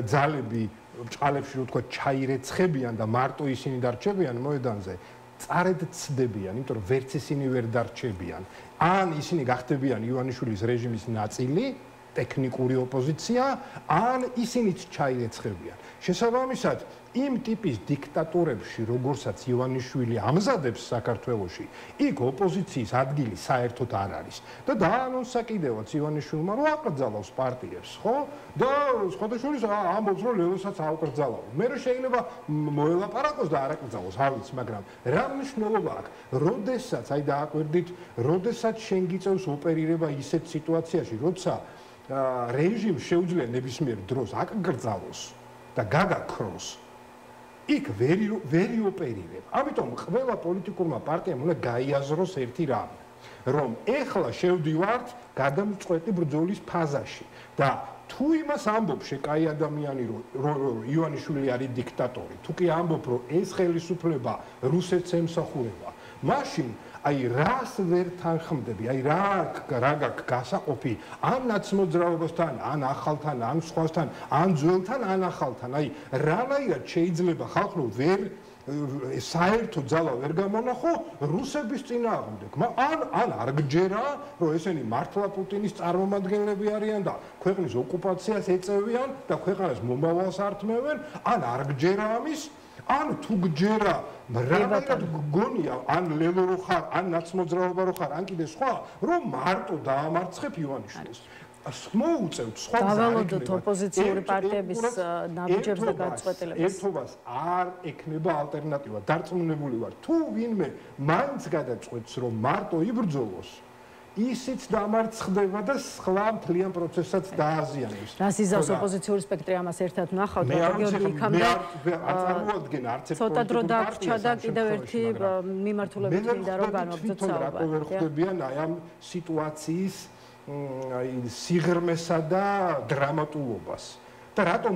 ძალები ბჭყალებში რო თქვა ჩაირეცხებიან და მარტო ისინი დარჩებიან მოედანზე, წარედ ცდებიან, იმიტომ რომ ვერც ისინი ვერ დარჩებიან. ან ისინი გახდებიან ივანიშვილის რეჟიმის ნაწილი, ტექნიკური ოპოზიცია, ან ისინიც ჩაირეცხებიან. შესაბამისად, იმ ტიპის დიქტატურებში, როგორცაც ივანიშვილი ამზადებს საქართველოში, იქ ოპოზიციის ადგილი საერთოდ არ არის. და დაანონსა კიდევაც ივანიშვილმა, რომ აკრძალავს პარტიებს, ხო? და სხვათა შორის ამბობს, რომ ლელოსაც აუკრძალავ. მე შეიძლება მოელაპარაკოს და არ აკრძალოს, არ ვიცი, მაგრამ რა მნიშვნელობა აქვს? როდესაც, აი დააკვირდით, როდესაც შენ გიწევს ოპერირება ისეთ სიტუაციაში, როცა რეჟიმს შეუძლია ნებისმიერ დროს აკრძალოს და გაგაქროს, იქ ვერ ოპერირებ. ამიტომ ყველა პოლიტიკურმა პარტიამ უნდა გაიაზროს ერთი რამ, რომ ეხლა შევდივართ გადამწყვეტი ბრძოლის ფაზაში და თუ იმას ამბობ შეკაი ადამიანი რომ ივანიშვილი არის დიქტატორი, თუ კი ამბობ რომ ეს ხელისუფლება რუსეთს ემსახურება, მაშინ აი რას ვერ თანხმდები, აი რა გაქვს გასაყოფი ან ნაცმოძრაობასთან, ან ახალთან, ან სხვასთან, ან ძველთან, ან ახალთან. აი რანაირად შეიძლება ხალხო ვერ საერთო ძალა ვერ გამონახო რუსების წინააღმდეგ. ან არ გჯერა, რომ ესენი მართლა პუტინის წარმომადგენლები არიან და ქვეყნის ოკუპაციას ეწევიან და ქვეყანას მომავალს ართმევენ, ან არ გჯერა ამის, ან თუ გჯერა რაღაცად გგონია, ან ლელო რო ხარ, ან ნაცმოძრაობა რო ხარ, ან კიდე სხვა, რომ მარტო დაამარცხებ ივანიშვილს. მოუწევთ სხვა დავალოდოთ ოპოზიციური პარტიების ნაბიჯებს და გაწყვეტილებას. ერთობას არ ექნება ალტერნატივა. დარწმუნებული ვარ, თუ ვინმე მაინც გადაწყვეტს, რომ მარტო იბრძოლოს, ისიც დამარცხდება და სხვა მთლიან პროცესსაც დააზიანებს. რას იზავს ოპოზიციური სპექტრი, ამას ერთად ვნახავთ, გიორგი იქამდე წარმოადგენ არც ერთ ცოტა დრო დაგრჩა და კიდევ ერთი მიმართულებით მინდა რომ განვაგრძოთ საუბარი. რა ხვდებიან აი ამ სიტუაციის აი სიღრმესა და დრამატულობას. და რატომ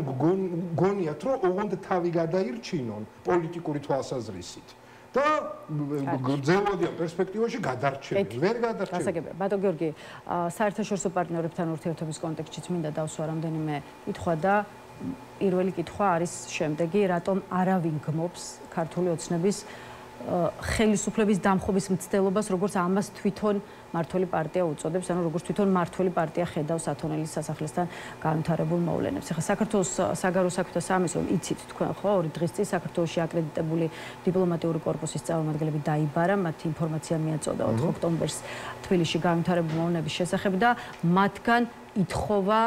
გონიათ, რომ ოღონდ თავი გადაირჩინონ პოლიტიკური თვალსაზრისით და გრძელვადიან პერსპექტივაში გადარჩენ. ვერ გადარჩენ. გასაგებია. ბატონ გიორგი, საერთაშორისო პარტნიორებთან ურთიერთობის კონტექსტშიც მინდა დავსვა რამდენიმე კითხვა და პირველი კითხვა არის შემდეგი, რატომ არავინ გმობს ქართული ოცნების ხელისუფლების დამხობის მცდელობას, როგორც ამას თვითონ მართველი პარტია უწოდებს, ანუ როგორც თვითონ მართველი პარტია ხედავს ათონელის სასახლესთან განვითარებულ მოვლენებს. ახლა საქართველოს საგარეო საქმეთა სამინისტრომ იცით თქვენ ხო, 2 დღის წინ საქართველოში აკრედიტებული დიპლომატიური კორპუსის წარმომადგენლები დაიბარა, მათ ინფორმაცია მიაწოდა 4 ოქტომბერს თბილისში განვითარებულ მოვლენების შესახებ და მათგან ითხოვა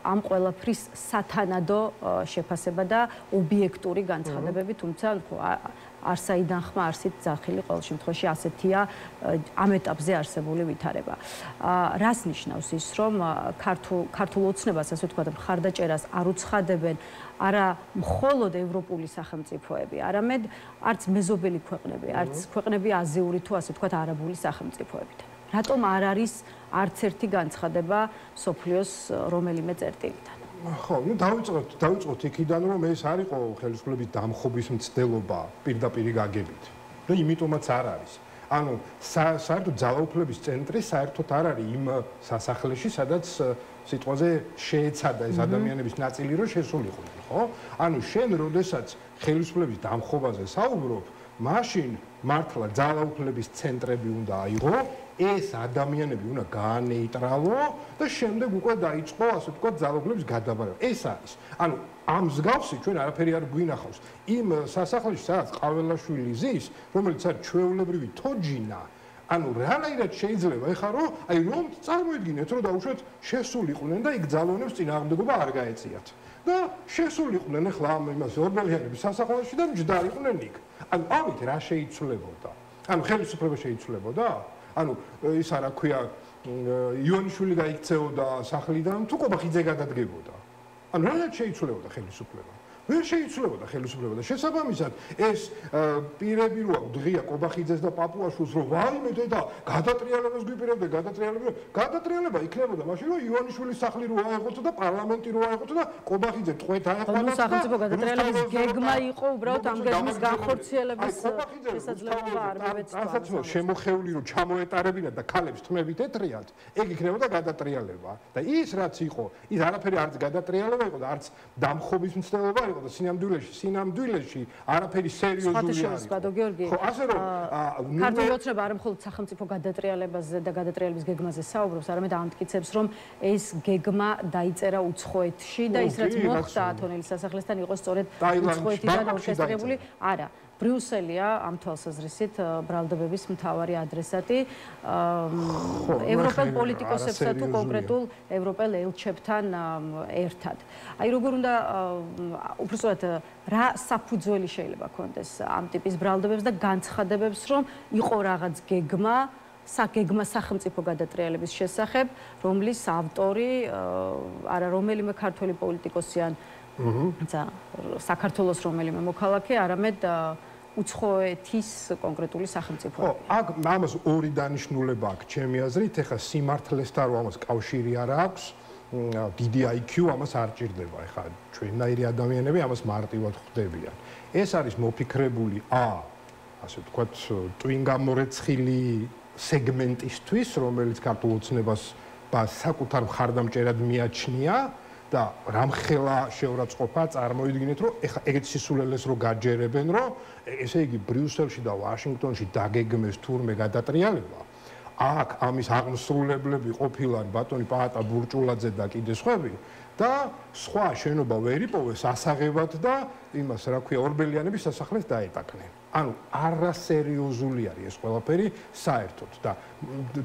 ამ ყველაფრის სათანადო შეფასება და ობიექტური განცხადებები, თუმცა არსაიდან ხმა არსით ძახილი ყოველ შემთხვევაში ასეთია ამ ეტაპზე არსებული ვითარება. რას ნიშნავს ის, რომ ქართულ ოცნებას, ასე ვთქვათ, მხარდაჭერას არ უცხადებენ არა მხოლოდ ევროპული სახელმწიფოები, არამედ არც მეზობელი ქვეყნები, არც ქვეყნები აზიური თუ ასე ვთქვათ არაბული სახელმწიფოებიდან. რატომ არ არის არც ერთი განცხადება სოფლიოს რომელიმე წერტილიდან? ხო, ну დავიწყოთ იქიდან, რომ ეს არ იყო ხელისუფლების დამხობის მცდელობა პირდაპირ გაგებით. და იმიტომაც არ არის. ანუ საერთოდ ძალაუფლების ცენტრი საერთოდ არ არის იმ სასახლეში, სადაც სიტყვაზე შეეცადა ეს ადამიანების ნაწილი რომ შესულიყვნენ, ხო? ანუ შენ როდესაც ხელისუფლების დამხობაზე საუბრობ, მაშინ მართლა ძალაუფლების ცენტრები უნდა აიღო, ეს ადამიანები უნდა გაანეიტრალო და შემდეგ უკვე დაიწყო, ასე ვთქვათ, ძალაუფლების გადაბარება. ეს არის. ანუ ამ მსგავსი ჩვენ არაფერი არ გვინახავს. იმ სასახლეში, სადაც ყაველაშვილი ზის, რომელიც არის ჩვეულებრივი თოჯინა, ანუ რანაირად შეიძლება ეხლა რომ წარმოიდგინეთ, რომ დაუშვათ შესულიყვნენ და იქ ძალოვნებს წინააღმდეგობა არ გაეწიათ. და შესულიყვნენ ეხლა ამ იმას ორბელიანების სასახლეში და მჯდარიყვნენ იქ. ანუ ამით რა შეიცვლებოდა? ანუ ხელისუფლება შეიცვლებოდა? ანუ ის არა ქვია იონიშვილი გაიქცეოდა სახლიდან თუ ყობახიძე გადადგებოდა. ანუ რა შეიცვლებოდა ხელისუფლება? ვერ შეიცვლებოდა ხელისუფლება და შესაბამისად ეს პირები რო დღია ყობახიძეს და პაპუაშვილს რომ ვაიმე და გადატრიალებას გვიპირებდა გადატრიალება იქნებოდა მაშინ რომ ივანიშვილის სახლი რო აეღოთ და პარლამენტი რო აეღოთ და ყობახიძე ტყვეთ აეღოთ და სახელმწიფო გადატრიალების გეგმა იყო უბრალოდ ამ გეგმის განხორციელების შესაძლებლობა არ მივეცდა. რასაც შემოხეული რომ ჩამოეტარებინათ და ქალებს თმებით ეთრიათ, ეგ იქნებოდა გადატრიალება და ის რაც იყო, ის არაფერი არც გადატრიალება იყო და არც დამხობის მცდელობა იყო და სინამდვილეში არაფერი სერიოზული არ იყო. ხო, ასე რომ ქართული ოცნება არ მხოლოდ სახელმწიფო გადატრიალებაზე და გადატრიალების გეგმაზე საუბრობს, არამედ ამტკიცებს, რომ ეს გეგმა დაიწერა უცხოეთში და ის რაც მოხდა ათონელის სასახლესთან იყო სწორედ უცხოეთიდან ორკესტრირებული. არა, ბრიუსელია ამ თვალსაზრისით ბრალდებების მთავარი ადრესატი ევროპელ პოლიტიკოსებსა თუ კონკრეტულ ევროპელ ელჩებთან ერთად. აი როგორ უნდა უბრალოდ რა საფუძველი შეიძლება ქონდეს ამ ტიპის ბრალდებებს და განცხადებებს, რომ იყო რაღაც გეგმა სახელმწიფო გადატრიალების შესახებ, რომლის ავტორი არა რომელიმე ქართველი პოლიტიკოსი ან საქართველოს რომელიმე მოქალაქე, არამედ უცხოეთის კონკრეტული სახელმწიფო. ხო, აქ ამას ორი დანიშნულება აქვს ჩემი აზრით, ეხლა სიმართლესთან რომ ამას კავშირი არ აქვს, დიდი IQ ამას არ ჭირდება, ეხლა ჩვენნაირი ადამიანები ამას მარტივად ხვდებიან. ეს არის მოფიქრებული ასე ვთქვათ, ტვინგამორეცხილი სეგმენტისთვის, რომელიც ქართულ ოცნებას საკუთარ მხარდამჭერად მიაჩნია და რამხელა შეურაცხყოფა წარმოიდგინეთ, რომ ეხლა ეგეთ სისულელეს რო გაჯერებენ, რომ ესე იგი ბრიუსელში და ვაშინგტონში დაგეგმეს თურმე გადატრიალება. აქ ამის აღმსრულებლები ყოფილან ბატონი პაატა ბურჭულაძე და კიდე სხვები და სხვა შენობა ვერ იპოვეს ასაღებად და იმას რა ქვია ორბელიანების სასახლეს დაეტაკნენ. ანუ არასერიოზული არის ეს ყველაფერი საერთოდ და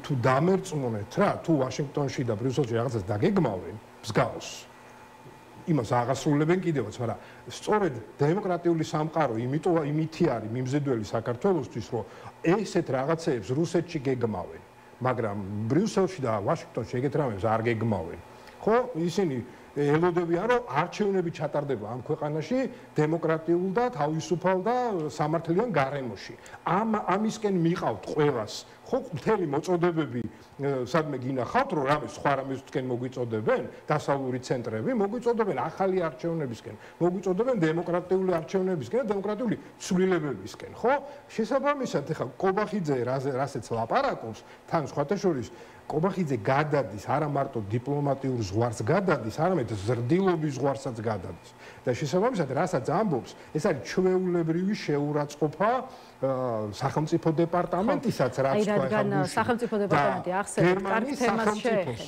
თუ დამერწმუნეთ რა, თუ ვაშინგტონში და ბრიუსელში რაღაცას დაგეგმავენ მსგავს იმას აღასრულებენ კიდევაც, მაგრამ სწორედ დემოკრატიული სამყარო იმითი არის მიმზიდველი საქართველოსთვის, რომ ესეთ რაღაცეებს რუსეთში გეგმავენ, მაგრამ ბრიუსელში და ვაშინგტონში ეგეთ რამებს არ გეგმავენ. ხო, ისინი ელოდებიან, რომ არჩევნები ჩატარდება ამ ქვეყანაში დემოკრატიულ და თავისუფალ და სამართლიან გარემოში. ამისკენ მიყავთ ყველას. ხო, მთელი მოწოდებები სადმე გინახავთ, რომ რამე სხვა რამესკენ მოგვიწოდებენ, დასავლური ცენტრები მოგვიწოდებენ ახალი არჩევნებისკენ, მოგვიწოდებენ დემოკრატიული არჩევნებისკენ და დემოკრატიული ცვლილებებისკენ, ხო? შესაბამისად, ეხლა ყობახიძე რასაც ლაპარაკობს, თან სხვათა შორის ყობახიძე გადადის არა მარტო დიპლომატიურ ზღვარს გადადის, არამედ ზრდილობის ზღვარსაც გადადის. და შესაბამისად, რასაც ამბობს, ეს არის ჩვეულებრივი შეურაცხყოფა სახელმწიფო დეპარტამენტისაც, რაც თქვა ეხლა სახელმწიფო დეპარტამენტი ახსენეთ, კარგ თემას შეეხეთ.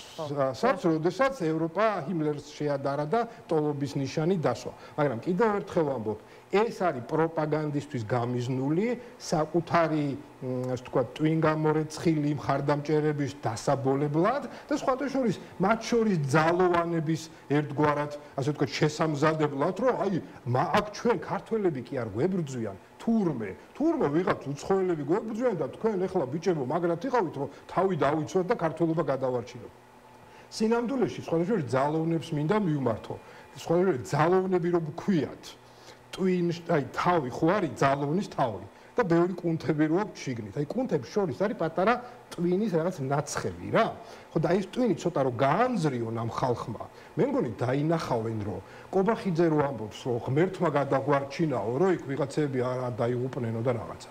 როდესაც ევროპა ჰიმლერს შეადარა და ტოლობის ნიშანი დასვა. მაგრამ კიდევ ერთხელ ვამბობ, ეს არის პროპაგანდისტვის გამიზნული საკუთარი, ასე ვთქვათ, ტვინგამორეცხილი მხარდამჭერების დასაბოლებლად და სხვათა შორის მათ შორის ძალოვანების ერთგვარად, ასე ვთქვათ, შესამზადებლად, რომ აი აქ ჩვენ ქართველები კი არ გვებრძვიან, თურმე ვიღაც უცხოელები გვებრძვიან და თქვენ ეხლა ბიჭებო მაგრად იყავით, რომ თავი დავიცვათ და ქართველობა გადავარჩინოთ. სინამდვილეში სხვათა შორის ძალოვნებს მინდა მივმართო. სხვათა შორის ძალოვნები რომ გქვიათ აი თავი ხო არის ძალოვნის თავი და ბევრი კუნთები რო აქვს შიგნით. აი კუნთებს შორის არის პატარა ტვინის რაღაც ნაცხები რა. ხო და ეს ტვინი ცოტა რო გაანძრიონ ამ ხალხმა. მე მგონი დაინახავენ რომ ყობახიძე რო ამბობს რომ ღმერთმა გადაგვარჩინაო, რომ იქ ვიღაცები არ დაიღუპნენო და რაღაცა.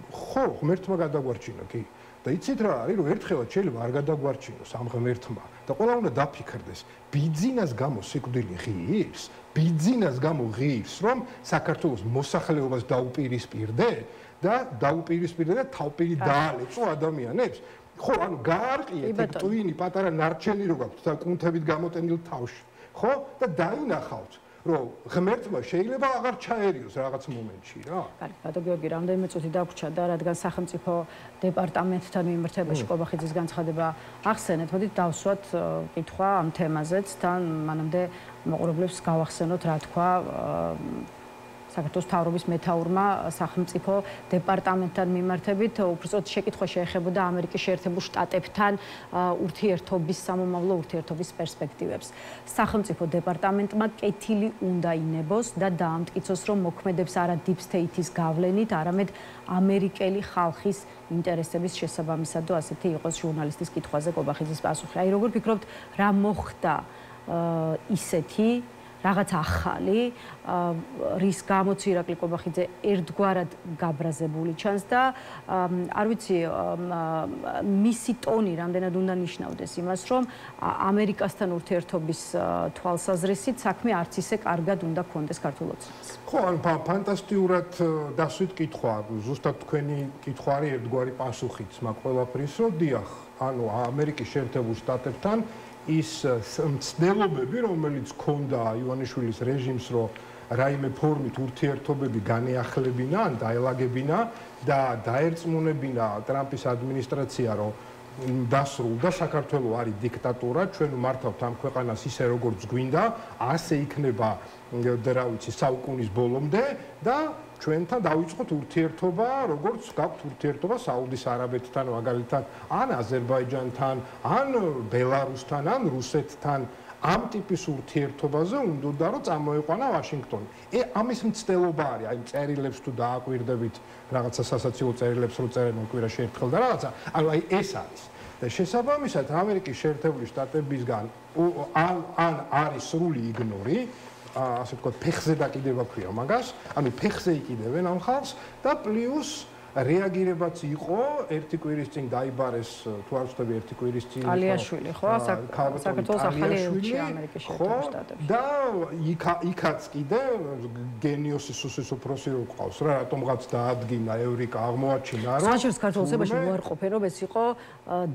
ხო, ღმერთმა გადაგვარჩინა კი. და იცით რა არის, რომ ერთხელაც შეიძლება არ გადაგვარჩინოს ამ ღმერთმა და ყველა უნდა დაფიქრდეს, ბიძინას გამო სიკვდილი ღირს, ბიძინას გამო ღირს, რომ საქართველოს მოსახლეობას დაუპირისპირდე და თავპირი დაალეწო ადამიანებს. ხო, ანუ გაარყიეთ ეგ ტვინი პატარა ნარჩენი რო გაქვთ და კუნთებით გამოტენილ თავში. ხო? და დაინახავთ რომ ღმერთმა შეიძლება აღარ ჩაერიოს რაღაც მომენტში რა. კარგი, ბატონო გიორგი, რამდენიმე წუთი დაგვრჩა და რადგან სახელმწიფო დეპარტამენტთან მიმართებაში ყობახიძის განცხადება ახსენეთ, მოდით დავსვათ კითხვა ამ თემაზეც, თან მანამდე მოყურებლებს გავახსენოთ რა თქვა საქართველოს მთავრობის მეთაურმა სახელმწიფო დეპარტამენტთან მიმართებით, უბრალოდ შეკითხვა შეეხებოდა ამერიკის შეერთებულ შტატებთან ურთიერთობის, სამომავლო ურთიერთობის პერსპექტივებს. სახელმწიფო დეპარტამენტმა კეთილი უნდა ინებოს და დაამტკიცოს, რომ მოქმედებს არა deep state-ის გავლენით, არამედ ამერიკელი ხალხის ინტერესების შესაბამისად და ასეთი იყოს ჟურნალისტის კითხვაზე ყობახიძის პასუხი. აი როგორ ფიქრობთ, რა მოხდა ისეთი რაღაც ახალი, რის გამოც ირაკლი ყობახიძე ერთგვარად გაბრაზებული ჩანს და არ ვიცი, მისი ტონი რამდენად უნდა ნიშნავდეს იმას, რომ ამერიკასთან ურთიერთობის თვალსაზრისით საქმე არც ისე კარგად უნდა გქონდეს ქართულ ოცნებას. ხო, ან ფანტასტიურად დასვით კითხვა, ზუსტად თქვენი კითხვა არის ერთგვარი პასუხიც მაგ ყველაფრის, რომ დიახ, ანუ ამერიკის შეერთებულ შტატებთან ის მცდელობები, რომელიც ჰქონდა ივანიშვილის რეჟიმს, რომ რაიმე ფორმით ურთიერთობები განეახლებინა, ან დაელაგებინა და დაერწმუნებინა ტრამპის ადმინისტრაცია, რომ დასრულდა საქართველო არის დიქტატურა, ჩვენ მართავთ ამ ქვეყანას ისე როგორც გვინდა, ასე იქნება, რა ვიცი, საუკუნის ბოლომდე და ჩვენთან დავიწყოთ ურთიერთობა, როგორც გაქვთ ურთიერთობა საუდის არაბეთთან, მაგალითად, ან აზერბაიჯანთან, ან ბელარუსთან, ან რუსეთთან. ამ ტიპის ურთიერთობაზე უნდა რომ წამოეყვანა ვაშინგტონი. ამის მცდელობა არის, აი წერილებს თუ დააკვირდებით, რაღაცა სასაცილო წერილებს რო წერენ კვირაში ერთხელ და რაღაცა. ანუ აი ეს არის. და შესაბამისად ამერიკის შეერთებული შტატებისგან ან არის სრული იგნორი, ასე ვთქვათ, ფეხზე დაკიდება ქვია მაგას, ანუ ფეხზე იკიდებენ ამ ხალხს და პლუს რეაგირებაც იყო ერთი კვირის წინ დაიბარეს თუ არ ვცდები ერთი კვირის წინ ალიაშვილი ხო საქართველოს ახალი ელჩი ამერიკის შეერთებულ შტატებში და იქაც კიდე გენიოსის უსის უფროსი რო ყავს რა რატომღაც დაადგინა ევრიკა აღმოაჩინა რომ საერთოდ საქართველოსებაში უარყოფენ რომ ეს იყო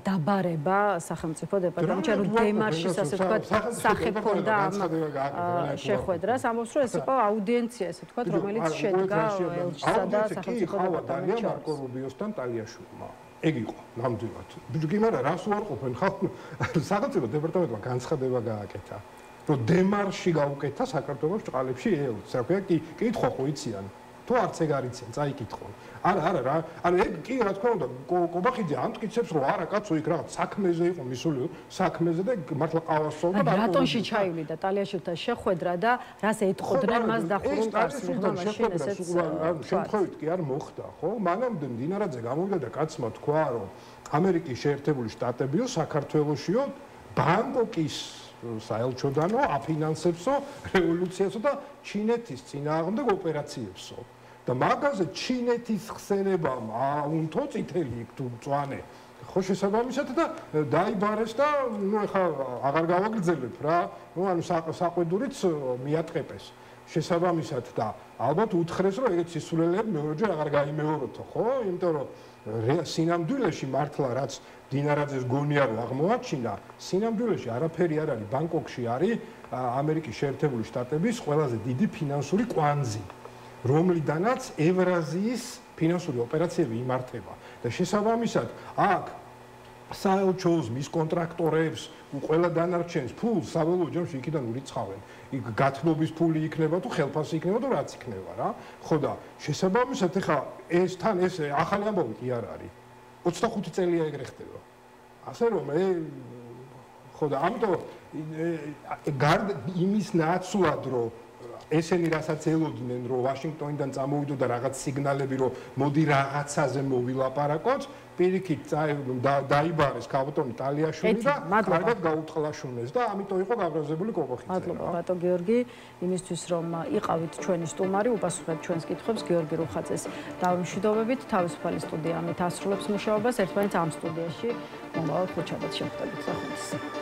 დაბარება სახელმწიფო დეპარტამენტში ანუ დემარშის ასე ვთქვათ სახე ქონდა ამ შეხვედრას ამბობს რომ ეს იყო აუდიენცია ასე ვთქვათ რომელიც შედგა ელჩისა და სახელმწიფო დეპარტამენტში მარკო რუბიოსთან ტალიაშვილმა. ეგ იყო ნამდვილად. ბიჭი, მაგრამ რას უარყოფენ ხალხს? სახელმწიფო დეპარტამენტმა განცხადება გააკეთა, რომ დემარში გაუკეთა საქართველოს ჭყალებში ელჩს. რა ქვია, კითხვა ხო იციან? თუ არც ეგ არ იციან, წაიკითხონ. არა რა. ანუ ეგ კი რა თქმა უნდა, ყობახიძე ამტკიცებს, რომ არა კაცო, იქ რაღაც საქმეზე იყო მისული, საქმეზე და მართლა ყავასწავლდა და რატონში ჩაივლიდა ტალიაშვილთან შეხვედრა და რას ეტყოდნენ მას დახურულ კარს მიღმა მაშინ ესეც შემთხვევით კი არ მოხდა, ხო? მანამდე მდინარაძე გამოვიდა და კაცმა თქვა, რომ ამერიკის შეერთებული შტატებიო საქართველოსიო ბანგკოკის საელჩოდანო აფინანსებსო რევოლუციასო და ჩინეთის წინააღმდეგ ოპერაციებსო. და მაგაზე ჩინეთის ხსენებამ აუნთო წითელი იქ თუ მწვანე ხო შესაბამისად და დაიბარეს და ნუ ეხა აღარ გავაგრძელებ რა ნუ ანუ საყვედურიც მიატყეპეს შესაბამისად და ალბათ უთხრეს რომ ეგეც სისულელეები მეორჯერ აღარ გაიმეოროთო ხო იმიტომ რომ სინამდვილეში მართლა რაც დინარაძეს გონია რომ აღმოაჩინა სინამდვილეში არაფერი არ არის ბანგკოკში არის ამერიკის შეერთებული შტატების ყველაზე დიდი ფინანსური კვანძი რომლიდანაც ევრაზიის ფინანსური ოპერაციები იმართება და შესაბამისად აქ საელჩოს მის კონტრაქტორებს ყველა დანარჩენს ფულს საველო ჯამში იქიდან ურიცხავენ იქ გათბობის ფული იქნება თუ ხელფასი იქნება თუ რაც იქნება რა ხო და შესაბამისად ეხა ეს თან ეს ახალი ამბავი კი არ არის 25 წელია ეგრე ხდება ასე რომ ხო და ამიტომ გარდა იმის ნაცვლად რომ ესენი რასაც ელოდნენ, რომ ვაშინგტონიდან წამოვიდო და რაღაც სიგნალები, რომ მოდი რაღაცაზე მოვილაპარაკოთ, პირიქით დაიბარეს ქალბატონი ტალიაშვილი და კარგად გაუტყლაშუნეს და ამიტომ იყო გაბრაზებული კოკოხიძე. მადლობა ბატონ გიორგი, იმისთვის რომ იყავით ჩვენი სტუმარი, უპასუხეთ ჩვენს კითხვებს გიორგი რუხაძეს. დავიმშვიდობებით, თავისუფალი სტუდია ამით ასრულებს მუშაობას, ერთმანეთს ამ სტუდიაში მომავალ ხუთშაბათს შევხვდებით.